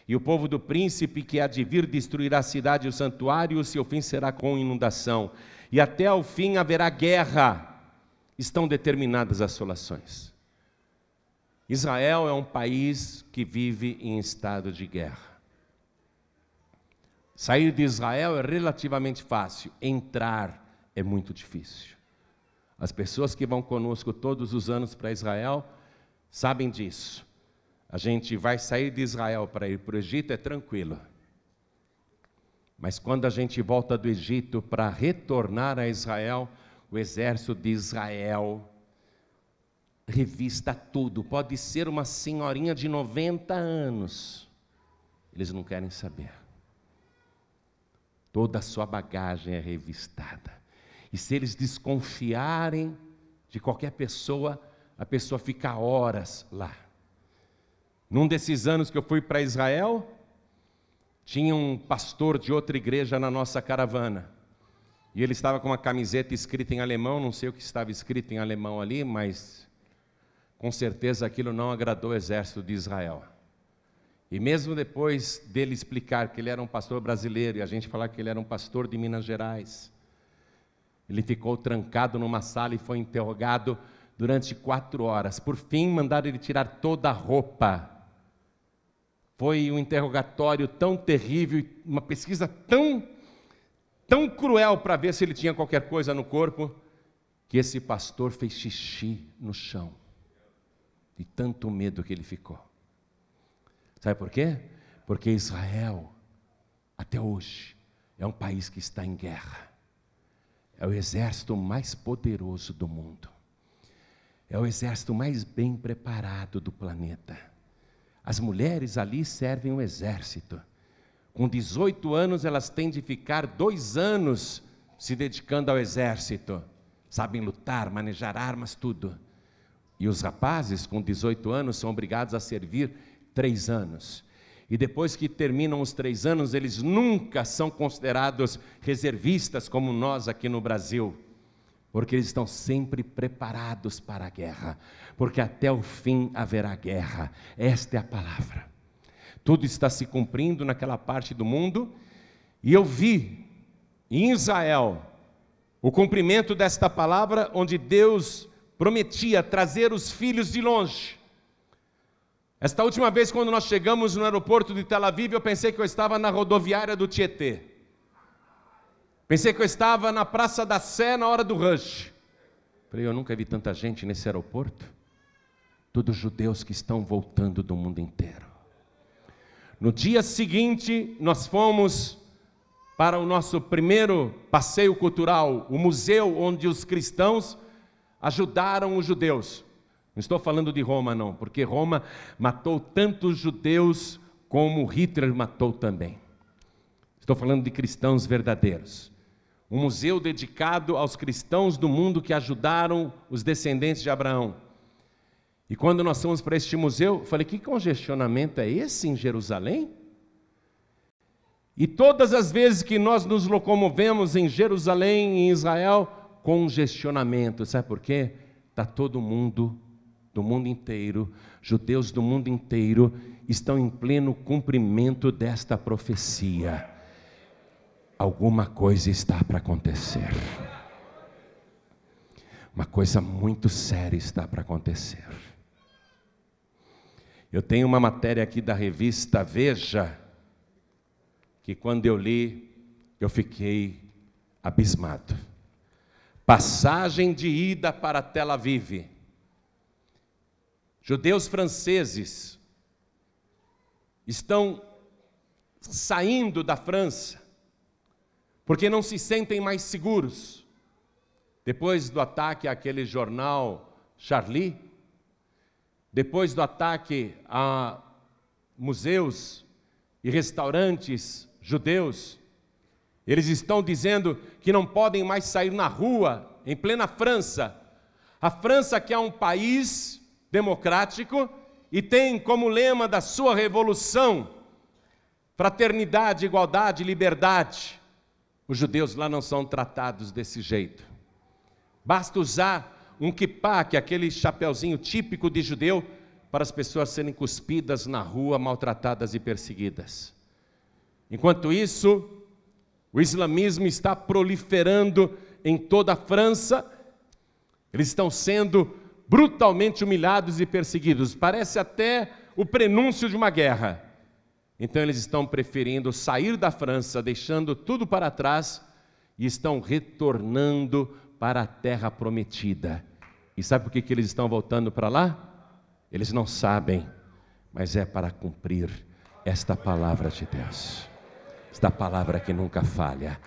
E o povo do príncipe que há de vir destruirá a cidade e o santuário, e o seu fim será com inundação. E até ao fim haverá guerra. Estão determinadas as assolações. Israel é um país que vive em estado de guerra. Sair de Israel é relativamente fácil, entrar é muito difícil. As pessoas que vão conosco todos os anos para Israel sabem disso. A gente vai sair de Israel para ir para o Egito, é tranquilo. Mas quando a gente volta do Egito para retornar a Israel, o exército de Israel revista tudo. Pode ser uma senhorinha de 90 anos. Eles não querem saber. Toda a sua bagagem é revistada. E se eles desconfiarem de qualquer pessoa, a pessoa fica horas lá. Num desses anos que eu fui para Israel, tinha um pastor de outra igreja na nossa caravana. E ele estava com uma camiseta escrita em alemão, não sei o que estava escrito em alemão ali, mas com certeza aquilo não agradou o exército de Israel. E mesmo depois dele explicar que ele era um pastor brasileiro e a gente falar que ele era um pastor de Minas Gerais, ele ficou trancado numa sala e foi interrogado durante 4 horas. Por fim, mandaram ele tirar toda a roupa. Foi um interrogatório tão terrível, uma pesquisa tão cruel para ver se ele tinha qualquer coisa no corpo, que esse pastor fez xixi no chão, de tanto medo que ele ficou. Sabe por quê? Porque Israel, até hoje, é um país que está em guerra. É o exército mais poderoso do mundo. É o exército mais bem preparado do planeta. As mulheres ali servem o exército. Com 18 anos, elas têm de ficar 2 anos se dedicando ao exército. Sabem lutar, manejar armas, tudo. E os rapazes, com 18 anos, são obrigados a servir 3 anos. E depois que terminam os 3 anos, eles nunca são considerados reservistas como nós aqui no Brasil. Porque eles estão sempre preparados para a guerra. Porque até o fim haverá guerra. Esta é a palavra. Tudo está se cumprindo naquela parte do mundo. E eu vi em Israel o cumprimento desta palavra, onde Deus prometia trazer os filhos de longe. Esta última vez, quando nós chegamos no aeroporto de Tel Aviv, eu pensei que eu estava na rodoviária do Tietê. Pensei que eu estava na Praça da Sé na hora do rush. Falei, eu nunca vi tanta gente nesse aeroporto. Todos judeus que estão voltando do mundo inteiro. No dia seguinte, nós fomos para o nosso primeiro passeio cultural, o museu onde os cristãos ajudaram os judeus. Não estou falando de Roma não, porque Roma matou tantos judeus como Hitler matou também. Estou falando de cristãos verdadeiros. Um museu dedicado aos cristãos do mundo que ajudaram os descendentes de Abraão. E quando nós fomos para este museu, eu falei, que congestionamento é esse em Jerusalém? E todas as vezes que nós nos locomovemos em Jerusalém, em Israel, congestionamento. Sabe por quê? Está todo mundo do mundo inteiro, judeus do mundo inteiro, estão em pleno cumprimento desta profecia. Alguma coisa está para acontecer. Uma coisa muito séria está para acontecer. Eu tenho uma matéria aqui da revista Veja, que quando eu li, eu fiquei abismado. Passagem de ida para Tel Aviv. Judeus franceses estão saindo da França porque não se sentem mais seguros. Depois do ataque àquele jornal Charlie, depois do ataque a museus e restaurantes judeus, eles estão dizendo que não podem mais sair na rua, em plena França. A França, que é um país democrático e tem como lema da sua revolução fraternidade, igualdade, liberdade. Os judeus lá não são tratados desse jeito. Basta usar um kippá, que é aquele chapeuzinho típico de judeu, para as pessoas serem cuspidas na rua, maltratadas e perseguidas. Enquanto isso, o islamismo está proliferando em toda a França. Eles estão sendo brutalmente humilhados e perseguidos. Parece até o prenúncio de uma guerra. Então eles estão preferindo sair da França, deixando tudo para trás, e estão retornando para a terra prometida. E sabe por que eles estão voltando para lá? Eles não sabem, mas é para cumprir esta palavra de Deus. Esta palavra que nunca falha.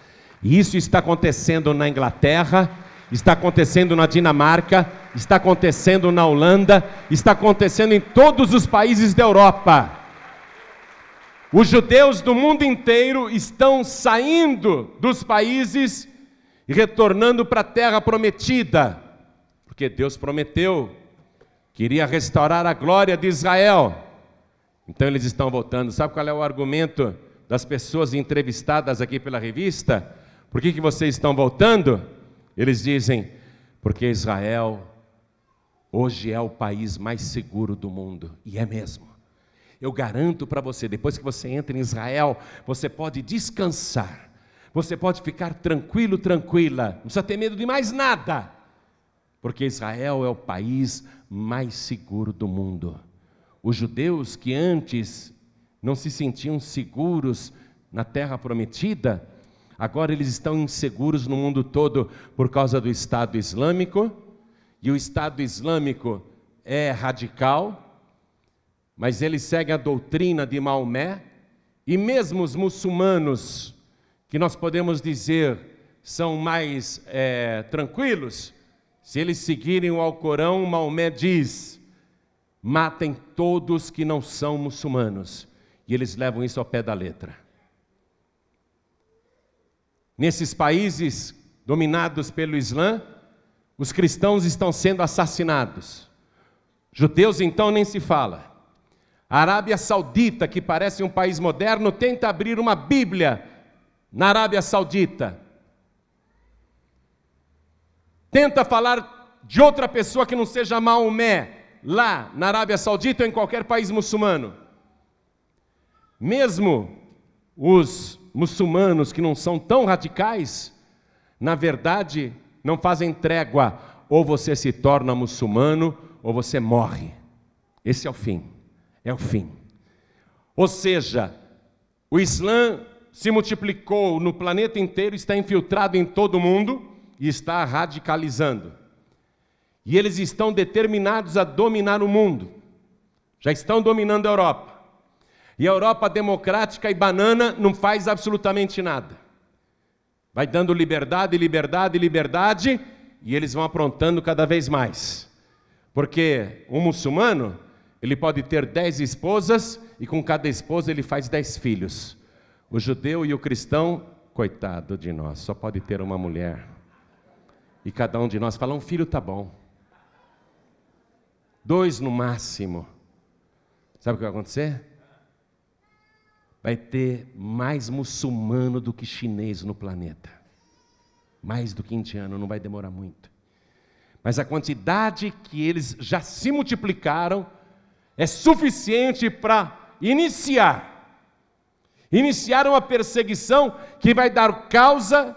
E isso está acontecendo na Inglaterra, está acontecendo na Dinamarca, está acontecendo na Holanda, está acontecendo em todos os países da Europa. Os judeus do mundo inteiro estão saindo dos países e retornando para a terra prometida, porque Deus prometeu que iria restaurar a glória de Israel. Então eles estão voltando. Sabe qual é o argumento das pessoas entrevistadas aqui pela revista? Por que vocês estão voltando? Eles dizem, porque Israel hoje é o país mais seguro do mundo. E é mesmo. Eu garanto para você, depois que você entra em Israel, você pode descansar. Você pode ficar tranquilo, tranquila. Não precisa ter medo de mais nada. Porque Israel é o país mais seguro do mundo. Os judeus que antes não se sentiam seguros na terra prometida, agora eles estão inseguros no mundo todo por causa do Estado Islâmico. E o Estado Islâmico é radical, mas ele segue a doutrina de Maomé, e mesmo os muçulmanos, que nós podemos dizer são mais tranquilos, se eles seguirem o Alcorão, Maomé diz, matem todos que não são muçulmanos, e eles levam isso ao pé da letra. Nesses países dominados pelo Islã, os cristãos estão sendo assassinados. Judeus então nem se fala. A Arábia Saudita, que parece um país moderno, tenta abrir uma Bíblia na Arábia Saudita. Tenta falar de outra pessoa que não seja Maomé, lá na Arábia Saudita ou em qualquer país muçulmano. Mesmo os muçulmanos que não são tão radicais, na verdade, não fazem trégua. Ou você se torna muçulmano, ou você morre. Esse é o fim. É o fim. Ou seja, o Islã se multiplicou no planeta inteiro, está infiltrado em todo mundo e está radicalizando. E eles estão determinados a dominar o mundo. Já estão dominando a Europa. E a Europa democrática e banana não faz absolutamente nada. Vai dando liberdade, liberdade, liberdade, e eles vão aprontando cada vez mais. Porque um muçulmano, ele pode ter 10 esposas, e com cada esposa ele faz 10 filhos. O judeu e o cristão, coitado de nós, só pode ter uma mulher. E cada um de nós fala, um filho tá bom. 2 no máximo. Sabe o que vai acontecer? Vai ter mais muçulmano do que chinês no planeta. Mais do que indiano, não vai demorar muito. Mas a quantidade que eles já se multiplicaram é suficiente para iniciar uma perseguição que vai dar causa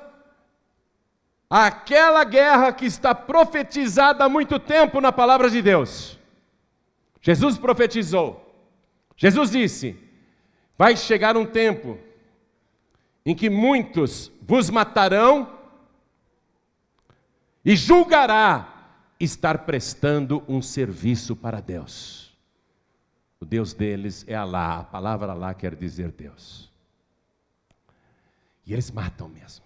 àquela guerra que está profetizada há muito tempo na palavra de Deus. Jesus profetizou. Jesus disse, vai chegar um tempo em que muitos vos matarão e julgará estar prestando um serviço para Deus. O Deus deles é Alá, a palavra Alá quer dizer Deus. E eles matam mesmo.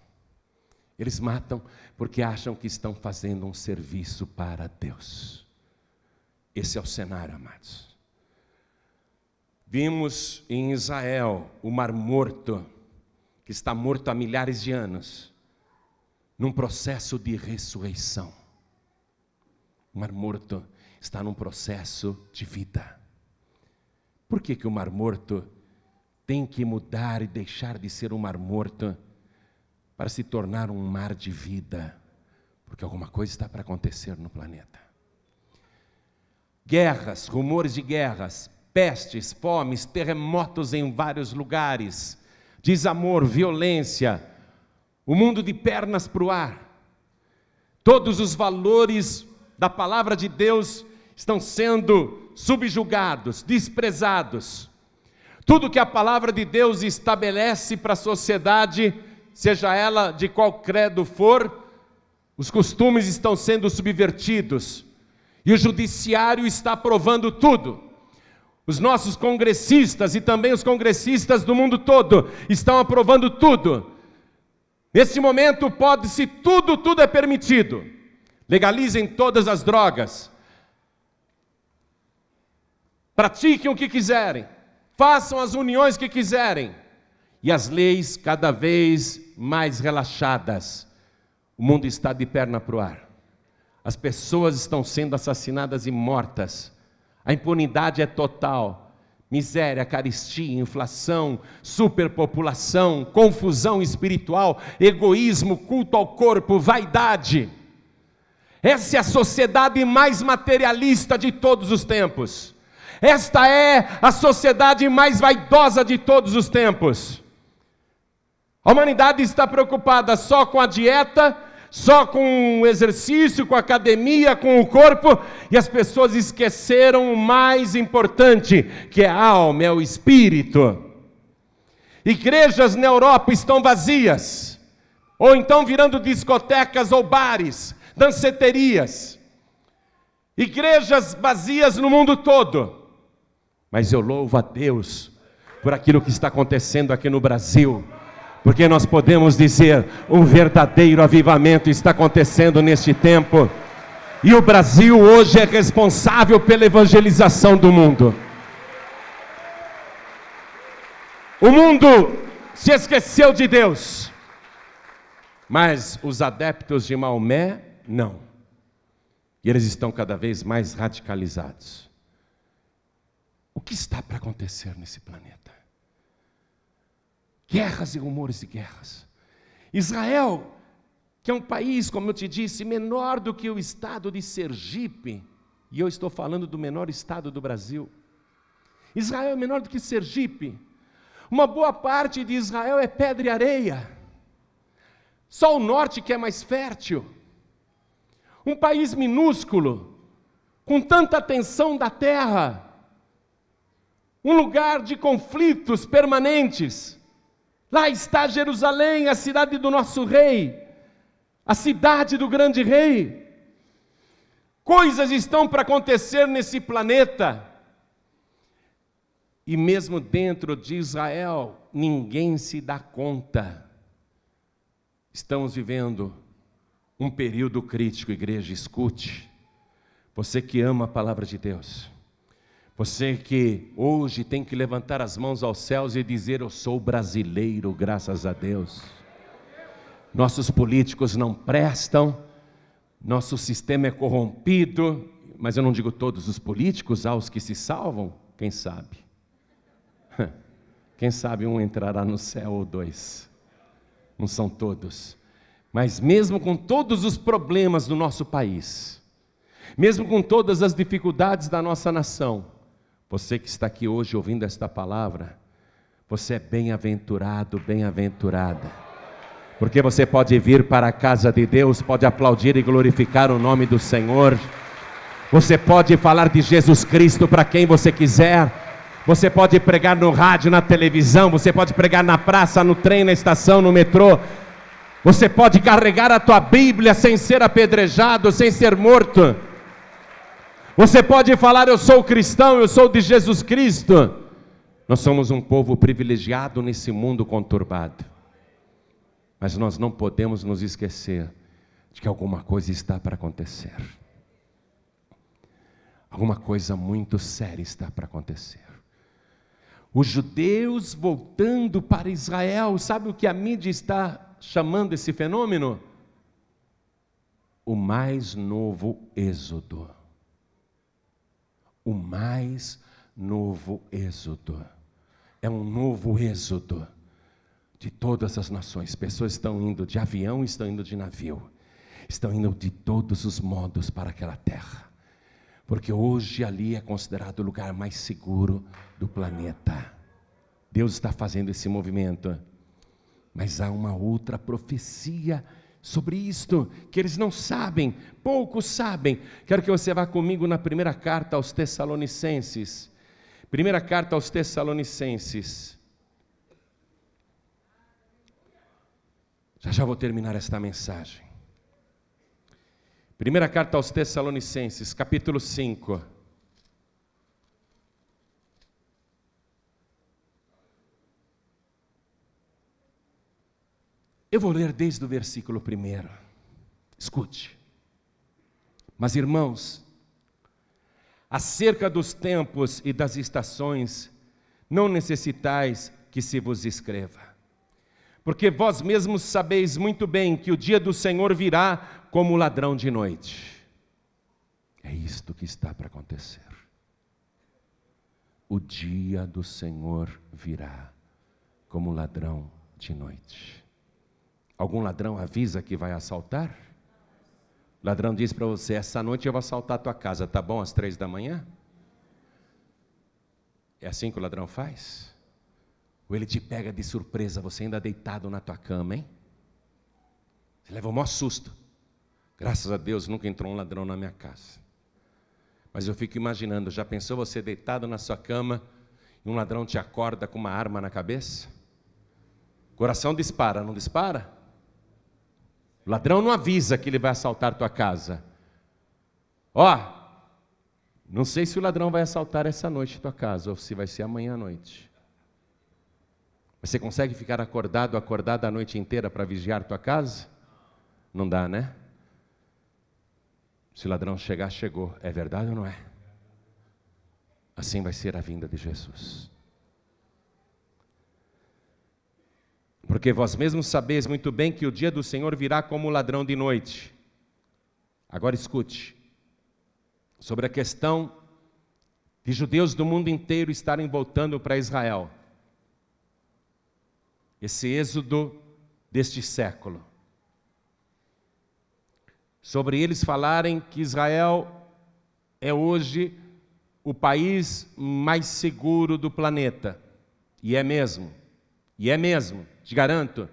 Eles matam porque acham que estão fazendo um serviço para Deus. Esse é o cenário, amados. Vimos em Israel o Mar Morto, que está morto há milhares de anos, num processo de ressurreição. O Mar Morto está num processo de vida. Por que o Mar Morto tem que mudar e deixar de ser um Mar Morto para se tornar um mar de vida? Porque alguma coisa está para acontecer no planeta. Guerras, rumores de guerras, pestes, fomes, terremotos em vários lugares, desamor, violência, o mundo de pernas para o ar. Todos os valores da palavra de Deus estão sendo subjugados, desprezados. Tudo que a palavra de Deus estabelece para a sociedade, seja ela de qual credo for, os costumes estão sendo subvertidos. E o judiciário está aprovando tudo. Os nossos congressistas e também os congressistas do mundo todo estão aprovando tudo. Nesse momento pode-se tudo é permitido. legalizem todas as drogas, pratiquem o que quiserem, façam as uniões que quiserem, e as leis cada vez mais relaxadas. O mundo está de perna para o ar. As pessoas estão sendo assassinadas e mortas. A impunidade é total. Miséria, carestia, inflação, superpopulação, confusão espiritual, egoísmo, culto ao corpo, vaidade. Essa é a sociedade mais materialista de todos os tempos. Esta é a sociedade mais vaidosa de todos os tempos. A humanidade está preocupada só com a dieta, só com o exercício, com a academia, com o corpo, e as pessoas esqueceram o mais importante, que é a alma, é o espírito. Igrejas na Europa estão vazias, ou então virando discotecas ou bares, danceterias. Igrejas vazias no mundo todo. Mas eu louvo a Deus por aquilo que está acontecendo aqui no Brasil, porque nós podemos dizer, um verdadeiro avivamento está acontecendo neste tempo, e o Brasil hoje é responsável pela evangelização do mundo. O mundo se esqueceu de Deus, mas os adeptos de Maomé, não. E eles estão cada vez mais radicalizados. O que está para acontecer nesse planeta? Guerras e rumores de guerras. Israel, que é um país, como eu te disse, menor do que o estado de Sergipe, e eu estou falando do menor estado do Brasil. Israel é menor do que Sergipe. Uma boa parte de Israel é pedra e areia. Só o norte que é mais fértil. Um país minúsculo, com tanta tensão da terra. Um lugar de conflitos permanentes. Lá está Jerusalém, a cidade do nosso rei, a cidade do grande rei. Coisas estão para acontecer nesse planeta. E mesmo dentro de Israel, ninguém se dá conta. Estamos vivendo um período crítico, igreja, escute. Você que ama a palavra de Deus. Você que hoje tem que levantar as mãos aos céus e dizer, eu sou brasileiro, graças a Deus. Nossos políticos não prestam, nosso sistema é corrompido, mas eu não digo todos os políticos, há os que se salvam, quem sabe? Quem sabe um entrará no céu ou dois, não são todos. Mas mesmo com todos os problemas do nosso país, mesmo com todas as dificuldades da nossa nação, você que está aqui hoje ouvindo esta palavra, você é bem-aventurado, bem-aventurada, porque você pode vir para a casa de Deus, pode aplaudir e glorificar o nome do Senhor, você pode falar de Jesus Cristo para quem você quiser, você pode pregar no rádio, na televisão, você pode pregar na praça, no trem, na estação, no metrô, você pode carregar a tua Bíblia sem ser apedrejado, sem ser morto. Você pode falar, eu sou cristão, eu sou de Jesus Cristo. Nós somos um povo privilegiado nesse mundo conturbado. Mas nós não podemos nos esquecer de que alguma coisa está para acontecer. Alguma coisa muito séria está para acontecer. Os judeus voltando para Israel, sabe o que a mídia está chamando esse fenômeno? O mais novo êxodo. O mais novo êxodo. É um novo êxodo de todas as nações. Pessoas estão indo de avião, estão indo de navio. Estão indo de todos os modos para aquela terra. Porque hoje ali é considerado o lugar mais seguro do planeta. Deus está fazendo esse movimento. Mas há uma outra profecia sobre isto, que eles não sabem, poucos sabem. Quero que você vá comigo na primeira carta aos Tessalonicenses. Primeira carta aos Tessalonicenses. Já vou terminar esta mensagem. Primeira carta aos Tessalonicenses, capítulo 5. Eu vou ler desde o versículo 1. Escute. Mas, irmãos, acerca dos tempos e das estações, não necessitais que se vos escreva. Porque vós mesmos sabeis muito bem que o dia do Senhor virá como ladrão de noite. É isto que está para acontecer. O dia do Senhor virá como ladrão de noite. Algum ladrão avisa que vai assaltar? O ladrão diz para você: essa noite eu vou assaltar a tua casa, tá bom, às 3 da manhã? É assim que o ladrão faz? Ou ele te pega de surpresa, você ainda deitado na tua cama, hein? Você leva o maior susto. Graças a Deus nunca entrou um ladrão na minha casa. Mas eu fico imaginando, já pensou você deitado na sua cama e um ladrão te acorda com uma arma na cabeça? O coração dispara, não dispara? O ladrão não avisa que ele vai assaltar tua casa. Ó, não sei se o ladrão vai assaltar essa noite tua casa ou se vai ser amanhã à noite. Você consegue ficar acordado a noite inteira para vigiar tua casa? Não dá, né? Se o ladrão chegar, chegou. É verdade ou não é? Assim vai ser a vinda de Jesus. Porque vós mesmos sabeis muito bem que o dia do Senhor virá como ladrão de noite. Agora escute. Sobre a questão de judeus do mundo inteiro estarem voltando para Israel. Esse êxodo deste século. Sobre eles falarem que Israel é hoje o país mais seguro do planeta. E é mesmo. E é mesmo. Te garanto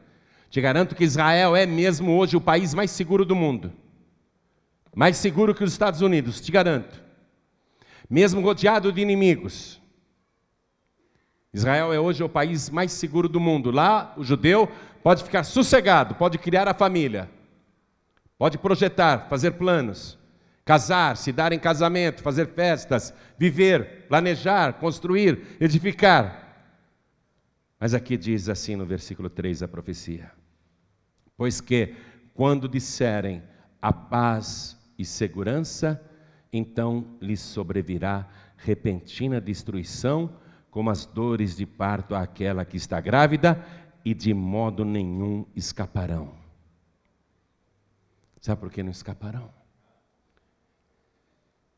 que Israel é mesmo hoje o país mais seguro do mundo. Mais seguro que os Estados Unidos, te garanto. Mesmo rodeado de inimigos. Israel é hoje o país mais seguro do mundo. Lá, o judeu pode ficar sossegado, pode criar a família. Pode projetar, fazer planos, casar, se dar em casamento, fazer festas, viver, planejar, construir, edificar. Mas aqui diz assim no versículo 3 a profecia: pois que, quando disserem a paz e segurança, então lhes sobrevirá repentina destruição, como as dores de parto àquela que está grávida, e de modo nenhum escaparão. Sabe por que não escaparão?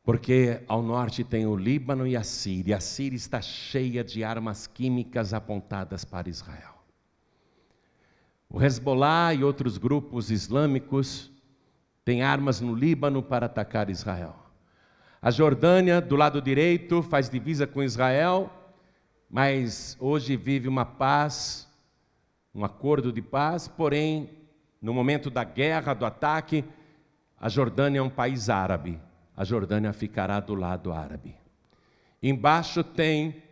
Porque ao norte tem o Líbano e a Síria. A Síria está cheia de armas químicas apontadas para Israel. O Hezbollah e outros grupos islâmicos têm armas no Líbano para atacar Israel. A Jordânia, do lado direito, faz divisa com Israel, mas hoje vive uma paz, um acordo de paz, porém, no momento da guerra, do ataque, a Jordânia é um país árabe. A Jordânia ficará do lado árabe. Embaixo tem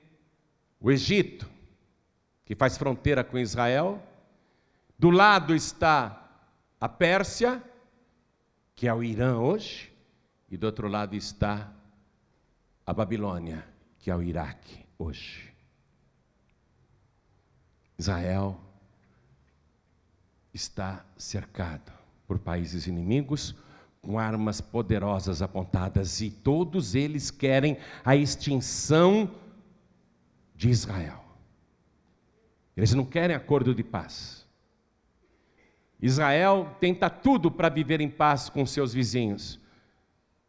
o Egito, que faz fronteira com Israel. Do lado está a Pérsia, que é o Irã hoje. E do outro lado está a Babilônia, que é o Iraque hoje. Israel está cercado por países inimigos, com armas poderosas apontadas, e todos eles querem a extinção de Israel. Eles não querem acordo de paz. Israel tenta tudo para viver em paz com seus vizinhos.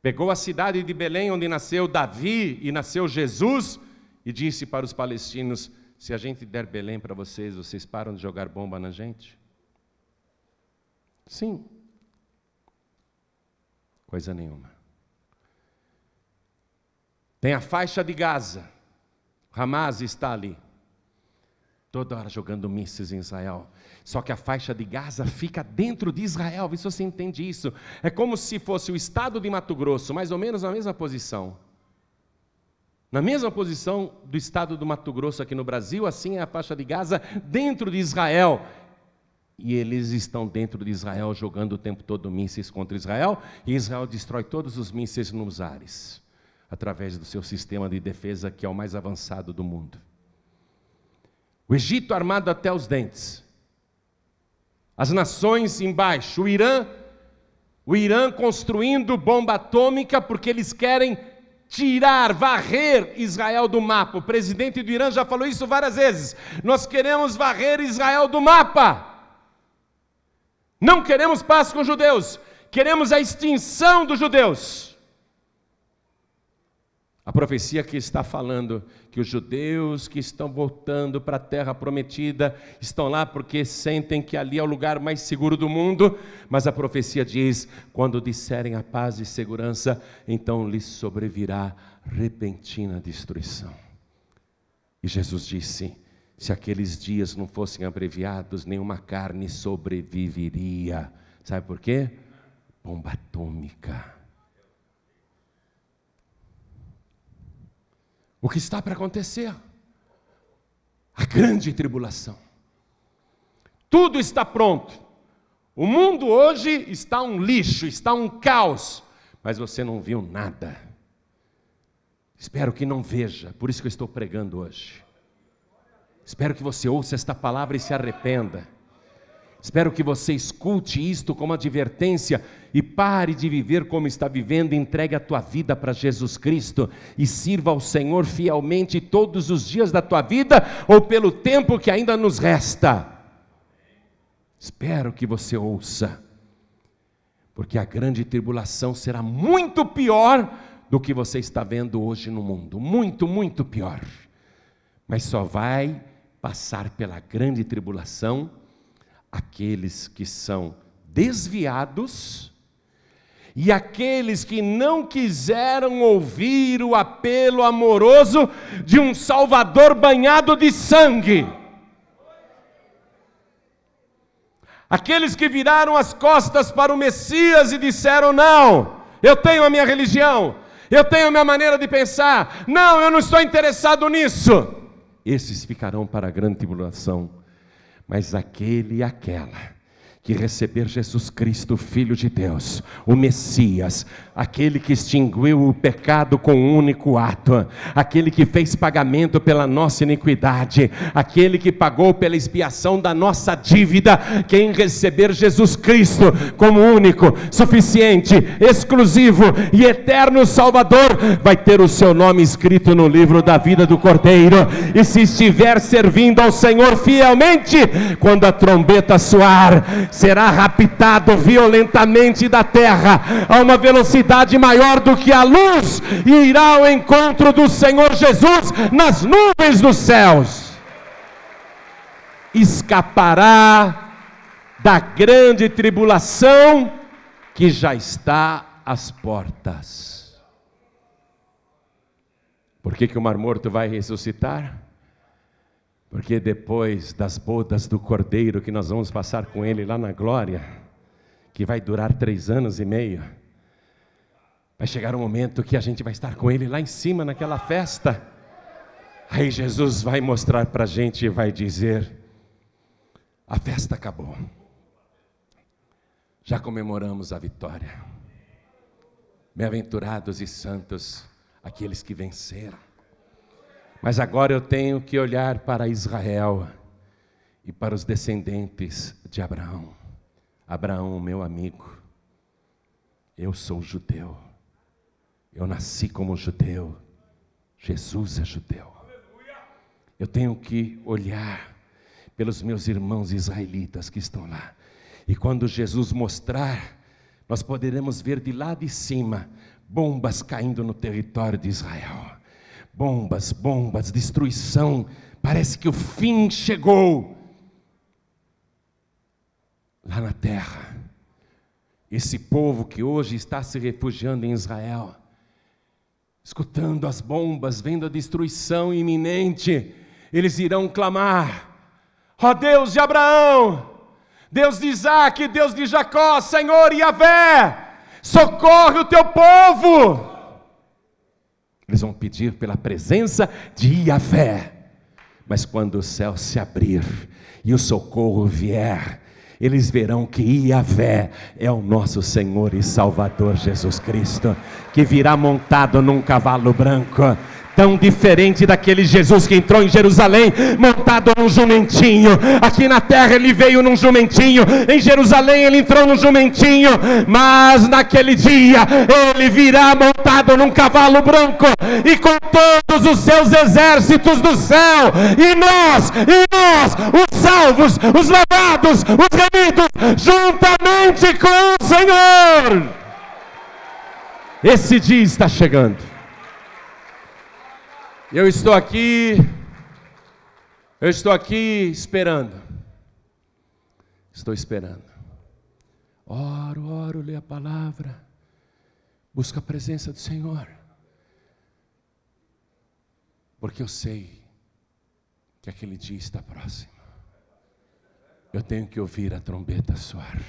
Pegou a cidade de Belém, onde nasceu Davi e nasceu Jesus, e disse para os palestinos: se a gente der Belém para vocês, vocês param de jogar bomba na gente? Sim. Coisa nenhuma. Tem a faixa de Gaza. Hamas está ali. Toda hora jogando mísseis em Israel. Só que a faixa de Gaza fica dentro de Israel. Vê se você entende isso. É como se fosse o estado de Mato Grosso, mais ou menos na mesma posição. Na mesma posição do estado do Mato Grosso aqui no Brasil, assim é a faixa de Gaza dentro de Israel. E eles estão dentro de Israel jogando o tempo todo mísseis contra Israel, e Israel destrói todos os mísseis nos ares, através do seu sistema de defesa, que é o mais avançado do mundo. O Egito armado até os dentes. As nações embaixo, o Irã, O Irã construindo bomba atômica porque eles querem tirar, varrer Israel do mapa. O presidente do Irã já falou isso várias vezes. Nós queremos varrer Israel do mapa. Não queremos paz com os judeus. Queremos a extinção dos judeus. A profecia que está falando que os judeus que estão voltando para a terra prometida estão lá porque sentem que ali é o lugar mais seguro do mundo, mas a profecia diz, quando disserem a paz e segurança, então lhes sobrevirá repentina destruição. E Jesus disse, se aqueles dias não fossem abreviados, nenhuma carne sobreviveria. Sabe por quê? Bomba atômica. O que está para acontecer? A grande tribulação. Tudo está pronto. O mundo hoje está um lixo, está um caos, mas você não viu nada. Espero que não veja, por isso que eu estou pregando hoje. Espero que você ouça esta palavra e se arrependa. Espero que você escute isto como advertência e pare de viver como está vivendo, entregue a tua vida para Jesus Cristo e sirva ao Senhor fielmente todos os dias da tua vida ou pelo tempo que ainda nos resta. Espero que você ouça, porque a grande tribulação será muito pior do que você está vendo hoje no mundo, muito, muito pior. Mas só vai passar pela grande tribulação aqueles que são desviados e aqueles que não quiseram ouvir o apelo amoroso de um Salvador banhado de sangue. Aqueles que viraram as costas para o Messias e disseram, não, eu tenho a minha religião, eu tenho a minha maneira de pensar, não, eu não estou interessado nisso. Esses ficarão para a grande tribulação. Mas aquele e aquela que receber Jesus Cristo, Filho de Deus, o Messias, aquele que extinguiu o pecado com um único ato, aquele que fez pagamento pela nossa iniquidade, aquele que pagou pela expiação da nossa dívida, quem receber Jesus Cristo como único, suficiente, exclusivo e eterno Salvador, vai ter o seu nome escrito no livro da vida do Cordeiro, e se estiver servindo ao Senhor fielmente, quando a trombeta soar, será raptado violentamente da terra, a uma velocidade maior do que a luz, e irá ao encontro do Senhor Jesus nas nuvens dos céus. Escapará da grande tribulação que já está às portas. Por que o Mar Morto vai ressuscitar? Porque depois das bodas do Cordeiro, que nós vamos passar com Ele lá na glória, que vai durar 3 anos e meio, vai chegar um momento que a gente vai estar com Ele lá em cima naquela festa. Aí Jesus vai mostrar para a gente e vai dizer, a festa acabou, já comemoramos a vitória, bem-aventurados e santos aqueles que venceram. Mas agora eu tenho que olhar para Israel e para os descendentes de Abraão. Abraão, meu amigo, eu sou judeu, eu nasci como judeu, Jesus é judeu. Eu tenho que olhar pelos meus irmãos israelitas que estão lá. E quando Jesus mostrar, nós poderemos ver de lá de cima bombas caindo no território de Israel. Bombas, bombas, destruição, parece que o fim chegou. Lá na terra, esse povo que hoje está se refugiando em Israel, escutando as bombas, vendo a destruição iminente, eles irão clamar, ó Deus de Abraão, Deus de Isaac, Deus de Jacó, Senhor Yahvé, socorre o teu povo. Eles vão pedir pela presença de Yahvé. Mas quando o céu se abrir e o socorro vier, eles verão que Yahvé é o nosso Senhor e Salvador Jesus Cristo, que virá montado num cavalo branco, tão diferente daquele Jesus que entrou em Jerusalém montado num jumentinho. Aqui na terra ele veio num jumentinho, em Jerusalém ele entrou num jumentinho, mas naquele dia ele virá montado num cavalo branco e com todos os seus exércitos do céu. E nós, os salvos, os lavados, os remidos, juntamente com o Senhor. Esse dia está chegando. Eu estou aqui esperando. Estou esperando. Oro, leio a palavra. Busco a presença do Senhor. Porque eu sei que aquele dia está próximo. Eu tenho que ouvir a trombeta soar.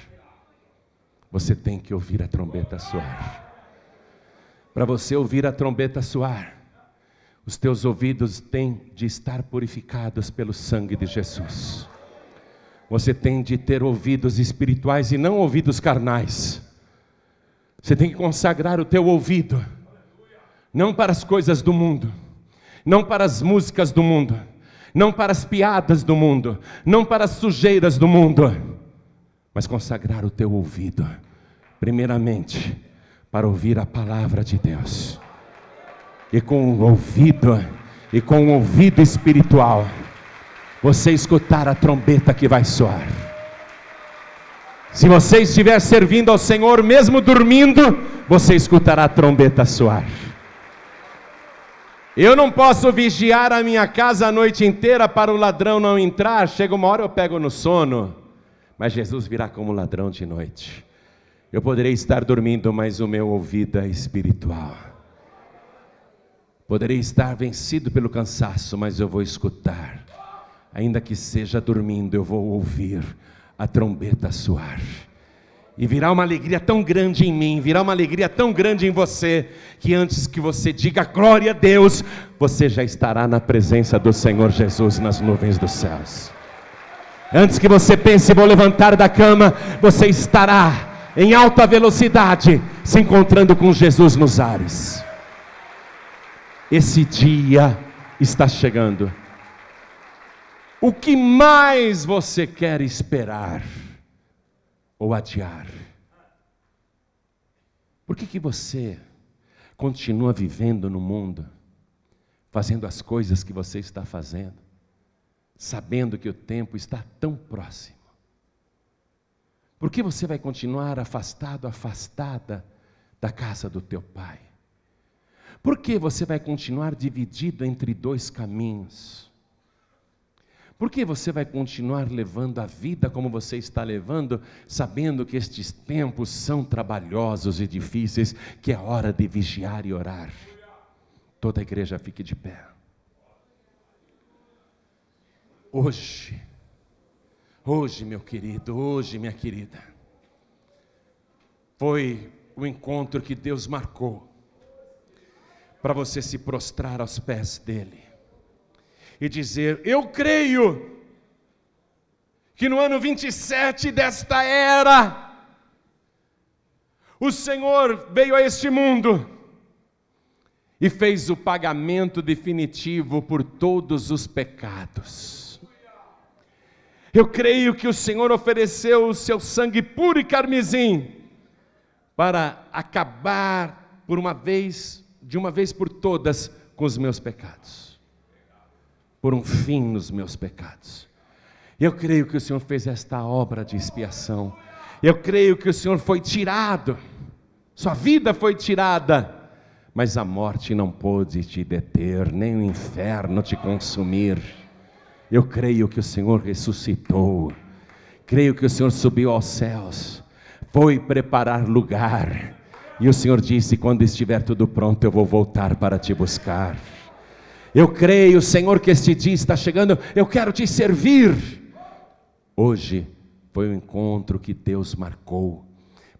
Você tem que ouvir a trombeta soar. Para você ouvir a trombeta soar, os teus ouvidos têm de estar purificados pelo sangue de Jesus. Você tem de ter ouvidos espirituais e não ouvidos carnais. Você tem que consagrar o teu ouvido, não para as coisas do mundo, não para as músicas do mundo, não para as piadas do mundo, não para as sujeiras do mundo, mas consagrar o teu ouvido, primeiramente, para ouvir a palavra de Deus. E com o ouvido espiritual, você escutar a trombeta que vai soar. Se você estiver servindo ao Senhor, mesmo dormindo, você escutará a trombeta soar. Eu não posso vigiar a minha casa a noite inteira para o ladrão não entrar. Chega uma hora eu pego no sono, mas Jesus virá como ladrão de noite. Eu poderei estar dormindo, mas o meu ouvido é espiritual. Poderei estar vencido pelo cansaço, mas eu vou escutar. Ainda que seja dormindo, eu vou ouvir a trombeta soar. E virá uma alegria tão grande em mim, virá uma alegria tão grande em você, que antes que você diga glória a Deus, você já estará na presença do Senhor Jesus nas nuvens dos céus. Antes que você pense, vou levantar da cama, você estará em alta velocidade, se encontrando com Jesus nos ares. Esse dia está chegando. O que mais você quer esperar ou adiar? Por que você continua vivendo no mundo, fazendo as coisas que você está fazendo, sabendo que o tempo está tão próximo? Por que você vai continuar afastado, afastada da casa do teu pai? Por que você vai continuar dividido entre dois caminhos? Por que você vai continuar levando a vida como você está levando, sabendo que estes tempos são trabalhosos e difíceis, que é hora de vigiar e orar? Toda a igreja fique de pé. Hoje, meu querido, hoje, minha querida, foi o encontro que Deus marcou para você se prostrar aos pés dele e dizer: eu creio que no ano 27 desta era, o Senhor veio a este mundo e fez o pagamento definitivo por todos os pecados. Eu creio que o Senhor ofereceu o seu sangue puro e carmesim para acabar de uma vez por todas com os meus pecados, por um fim nos meus pecados. Eu creio que o Senhor fez esta obra de expiação. Eu creio que o Senhor foi tirado, sua vida foi tirada, mas a morte não pôde te deter, nem o inferno te consumir. Eu creio que o Senhor ressuscitou, creio que o Senhor subiu aos céus, foi preparar lugar, e o Senhor disse: quando estiver tudo pronto, eu vou voltar para te buscar. Eu creio, Senhor, que este dia está chegando, eu quero te servir. Hoje foi o encontro que Deus marcou,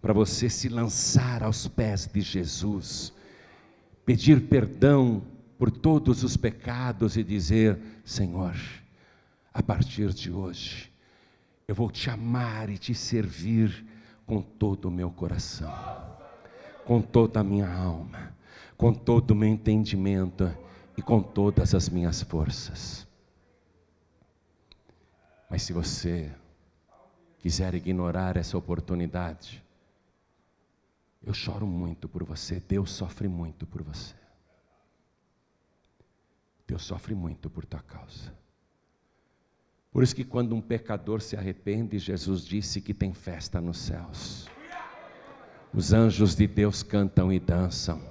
para você se lançar aos pés de Jesus, pedir perdão por todos os pecados e dizer: Senhor, a partir de hoje, eu vou te amar e te servir com todo o meu coração, com toda a minha alma, com todo o meu entendimento e com todas as minhas forças. Mas se você quiser ignorar essa oportunidade, eu choro muito por você, Deus sofre muito por você. Deus sofre muito por tua causa. Por isso que quando um pecador se arrepende, Jesus disse que tem festa nos céus. Os anjos de Deus cantam e dançam.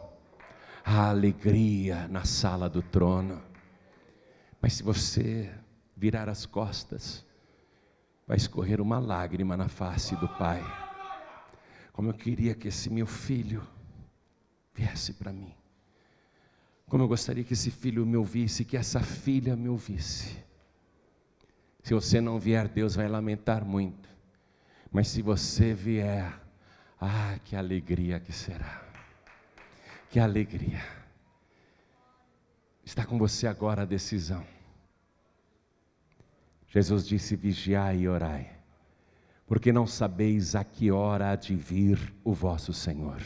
Há alegria na sala do trono. Mas se você virar as costas, vai escorrer uma lágrima na face do Pai. Como eu queria que esse meu filho viesse para mim. Como eu gostaria que esse filho me ouvisse, que essa filha me ouvisse. Se você não vier, Deus vai lamentar muito. Mas se você vier, que alegria que será. Que alegria. Está com você agora a decisão. Jesus disse: vigiai e orai, porque não sabeis a que hora há de vir o vosso Senhor.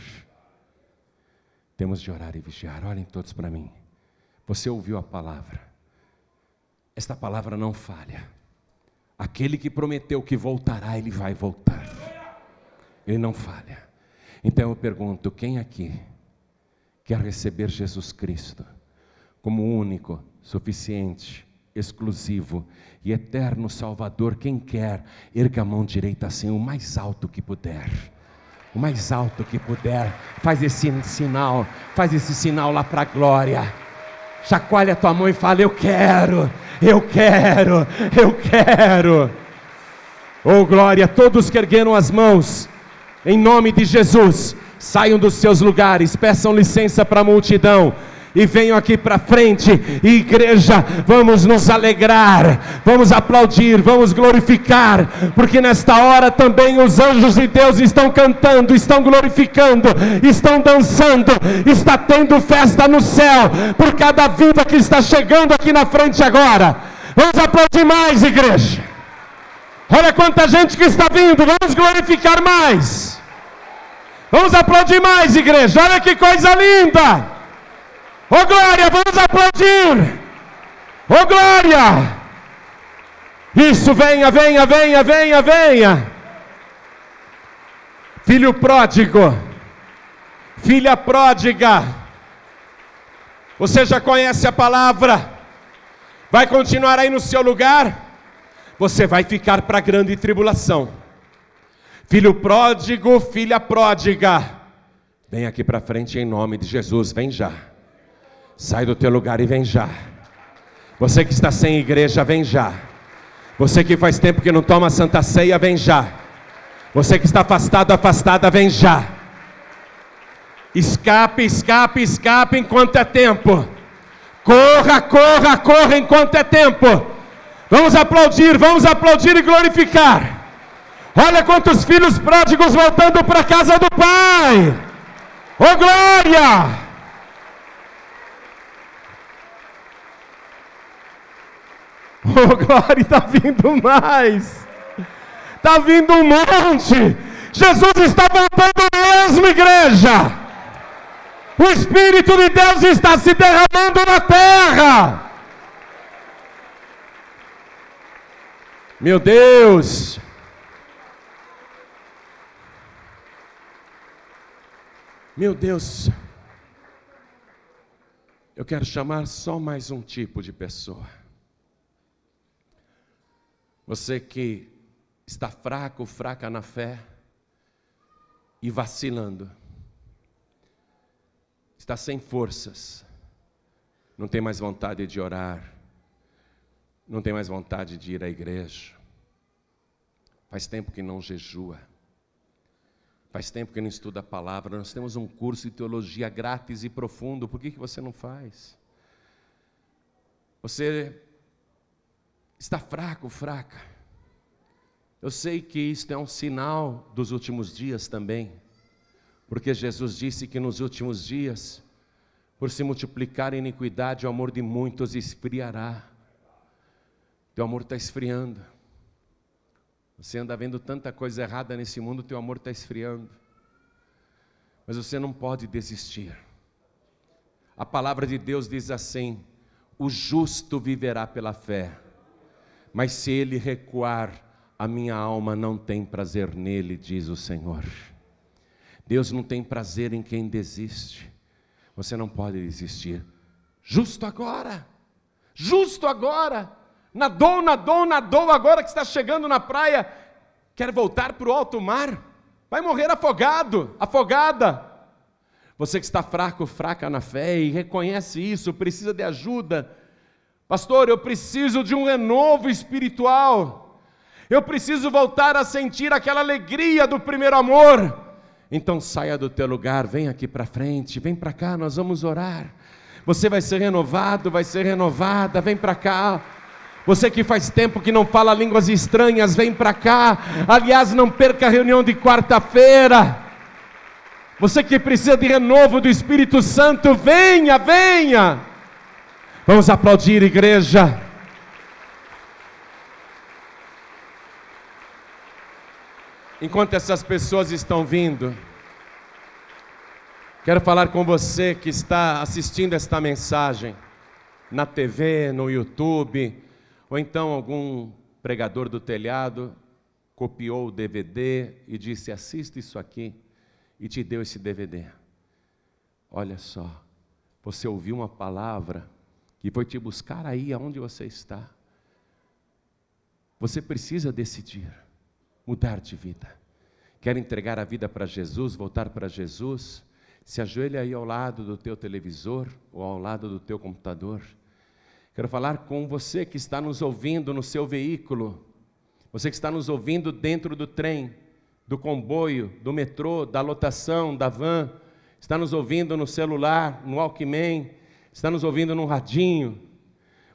Temos de orar e vigiar. Olhem todos para mim. Você ouviu a palavra. Esta palavra não falha. Aquele que prometeu que voltará, ele vai voltar. Ele não falha. Então eu pergunto, quem aqui quer receber Jesus Cristo como único, suficiente, exclusivo e eterno Salvador? Quem quer, erga a mão direita assim, o mais alto que puder. O mais alto que puder. Faz esse sinal lá para a glória. Chacoalha a tua mão e fala: eu quero, eu quero, eu quero. Oh glória, todos que ergueram as mãos, em nome de Jesus, saiam dos seus lugares, peçam licença para a multidão e venham aqui para frente. Igreja, vamos nos alegrar, vamos aplaudir, vamos glorificar, porque nesta hora também os anjos de Deus estão cantando, estão glorificando, estão dançando, está tendo festa no céu, por cada vida que está chegando aqui na frente agora. Vamos aplaudir mais, igreja. Olha quanta gente que está vindo, vamos glorificar mais. Vamos aplaudir mais, igreja, olha que coisa linda. Oh glória, vamos aplaudir. Oh glória. Isso, venha, venha, venha, venha, venha. Filho pródigo, filha pródiga, você já conhece a palavra? Vai continuar aí no seu lugar? Você vai ficar para a grande tribulação. Filho pródigo, filha pródiga, vem aqui para frente em nome de Jesus, vem já. Sai do teu lugar e vem já. Você que está sem igreja, vem já. Você que faz tempo que não toma santa ceia, vem já. Você que está afastado, afastada, vem já. Escape, escape, escape enquanto é tempo. Corra, corra, corra enquanto é tempo. Vamos aplaudir e glorificar. Olha quantos filhos pródigos voltando para a casa do Pai. Oh glória! Oh glória, está vindo mais. Está vindo um monte. Jesus está voltando mesmo, igreja. O Espírito de Deus está se derramando na terra. Meu Deus. Meu Deus. Eu quero chamar só mais um tipo de pessoa. Você que está fraco, fraca na fé e vacilando. Está sem forças. Não tem mais vontade de orar. Não tem mais vontade de ir à igreja. Faz tempo que não jejua. Faz tempo que não estuda a palavra. Nós temos um curso de teologia grátis e profundo. Por que você não faz? Você está fraco, fraca. Eu sei que isto é um sinal dos últimos dias também. Porque Jesus disse que nos últimos dias, por se multiplicar a iniquidade, o amor de muitos esfriará. Teu amor está esfriando. Você anda vendo tanta coisa errada nesse mundo, teu amor está esfriando. Mas você não pode desistir. A palavra de Deus diz assim: o justo viverá pela fé, mas se ele recuar, a minha alma não tem prazer nele, diz o Senhor. Deus não tem prazer em quem desiste. Você não pode desistir. Justo agora, nadou, agora que está chegando na praia, quer voltar para o alto mar, vai morrer afogado, afogada. Você que está fraco, fraca na fé e reconhece isso, precisa de ajuda. Pastor, eu preciso de um renovo espiritual, eu preciso voltar a sentir aquela alegria do primeiro amor. Então saia do teu lugar, vem aqui para frente, vem para cá, nós vamos orar. Você vai ser renovado, vai ser renovada, vem para cá. Você que faz tempo que não fala línguas estranhas, vem para cá. Aliás, não perca a reunião de quarta-feira. Você que precisa de renovo do Espírito Santo, venha, venha. Vamos aplaudir, igreja. Enquanto essas pessoas estão vindo, quero falar com você que está assistindo esta mensagem na TV, no YouTube, ou então algum pregador do telhado copiou o DVD e disse: assista isso aqui, e te deu esse DVD. Olha só, você ouviu uma palavra que foi te buscar aí aonde você está. Você precisa decidir mudar de vida. Quer entregar a vida para Jesus, voltar para Jesus? Se ajoelha aí ao lado do teu televisor ou ao lado do teu computador. Quero falar com você que está nos ouvindo no seu veículo, você que está nos ouvindo dentro do trem, do comboio, do metrô, da lotação, da van, está nos ouvindo no celular, no Walkman, está nos ouvindo no radinho,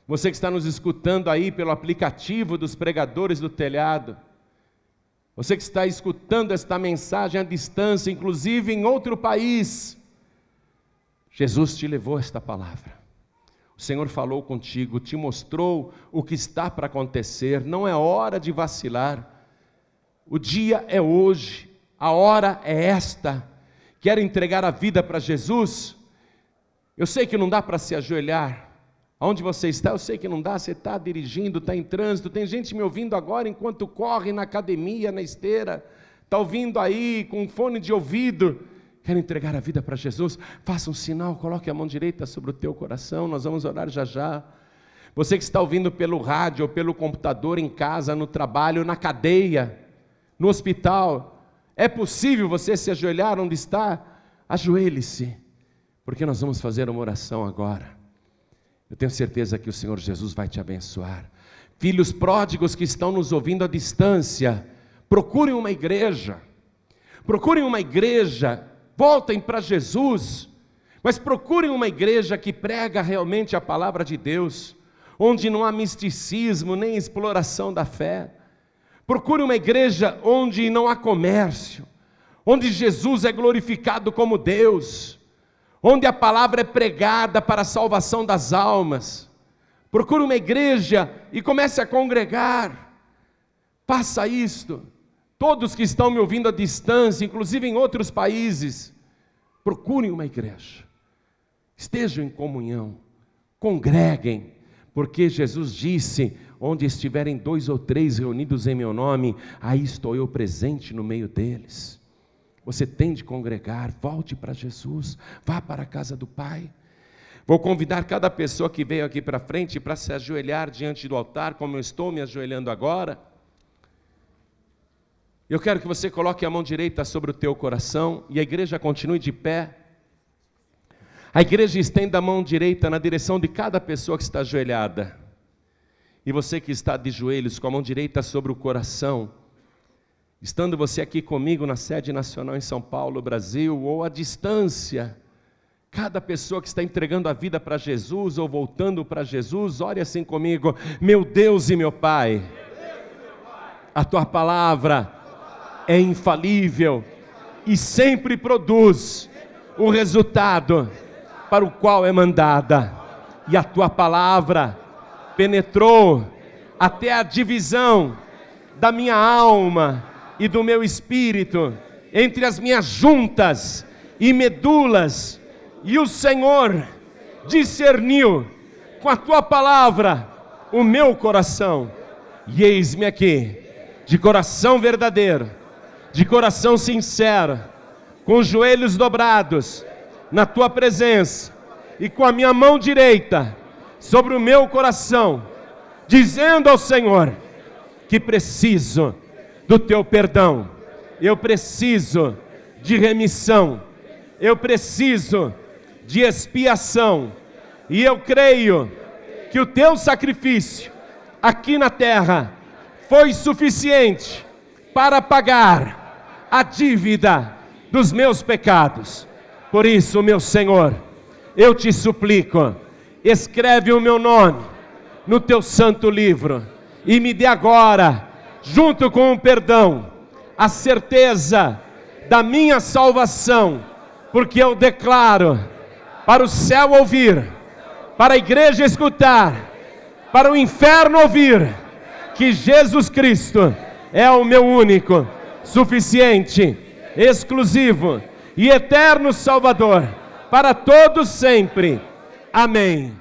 você que está nos escutando aí pelo aplicativo dos pregadores do telhado, você que está escutando esta mensagem à distância, inclusive em outro país, Jesus te levou esta palavra. O Senhor falou contigo, te mostrou o que está para acontecer. Não é hora de vacilar. O dia é hoje, a hora é esta. Quer entregar a vida para Jesus? Eu sei que não dá para se ajoelhar. Onde você está, eu sei que não dá, você está dirigindo, está em trânsito, tem gente me ouvindo agora enquanto corre na academia, na esteira, está ouvindo aí com um fone de ouvido, quer entregar a vida para Jesus? Faça um sinal, coloque a mão direita sobre o teu coração, nós vamos orar já já. Você que está ouvindo pelo rádio ou pelo computador, em casa, no trabalho, na cadeia, no hospital, é possível você se ajoelhar onde está? Ajoelhe-se, porque nós vamos fazer uma oração agora. Eu tenho certeza que o Senhor Jesus vai te abençoar. Filhos pródigos que estão nos ouvindo à distância, procurem uma igreja, voltem para Jesus, mas procurem uma igreja que prega realmente a palavra de Deus, onde não há misticismo, nem exploração da fé. Procure uma igreja onde não há comércio, onde Jesus é glorificado como Deus, onde a palavra é pregada para a salvação das almas. Procure uma igreja e comece a congregar. Faça isto. Todos que estão me ouvindo à distância, inclusive em outros países, procurem uma igreja. Estejam em comunhão, congreguem, porque Jesus disse: onde estiverem 2 ou 3 reunidos em meu nome, aí estou eu presente no meio deles. Você tem de congregar, volte para Jesus, vá para a casa do Pai. Vou convidar cada pessoa que veio aqui para frente para se ajoelhar diante do altar, como eu estou me ajoelhando agora. Eu quero que você coloque a mão direita sobre o teu coração e a igreja continue de pé. A igreja estenda a mão direita na direção de cada pessoa que está ajoelhada. E você que está de joelhos com a mão direita sobre o coração, estando você aqui comigo na sede nacional em São Paulo, Brasil, ou à distância, cada pessoa que está entregando a vida para Jesus ou voltando para Jesus, ore assim comigo: meu Deus e meu Pai, a tua palavra é infalível e sempre produz o resultado para o qual é mandada, e a tua palavra penetrou até a divisão da minha alma e do meu espírito, entre as minhas juntas e medulas, e o Senhor discerniu com a tua palavra o meu coração. E eis-me aqui, de coração verdadeiro, de coração sincero, com os joelhos dobrados na tua presença e com a minha mão direita sobre o meu coração, dizendo ao Senhor que preciso do teu perdão, eu preciso de remissão, eu preciso de expiação, e eu creio que o teu sacrifício aqui na terra foi suficiente para pagar a dívida dos meus pecados. Por isso, meu Senhor, eu te suplico, escreve o meu nome no teu santo livro e me dê agora, junto com o perdão, a certeza da minha salvação, porque eu declaro para o céu ouvir, para a igreja escutar, para o inferno ouvir, que Jesus Cristo é o meu único, suficiente, exclusivo e eterno Salvador, para todos sempre. Amém.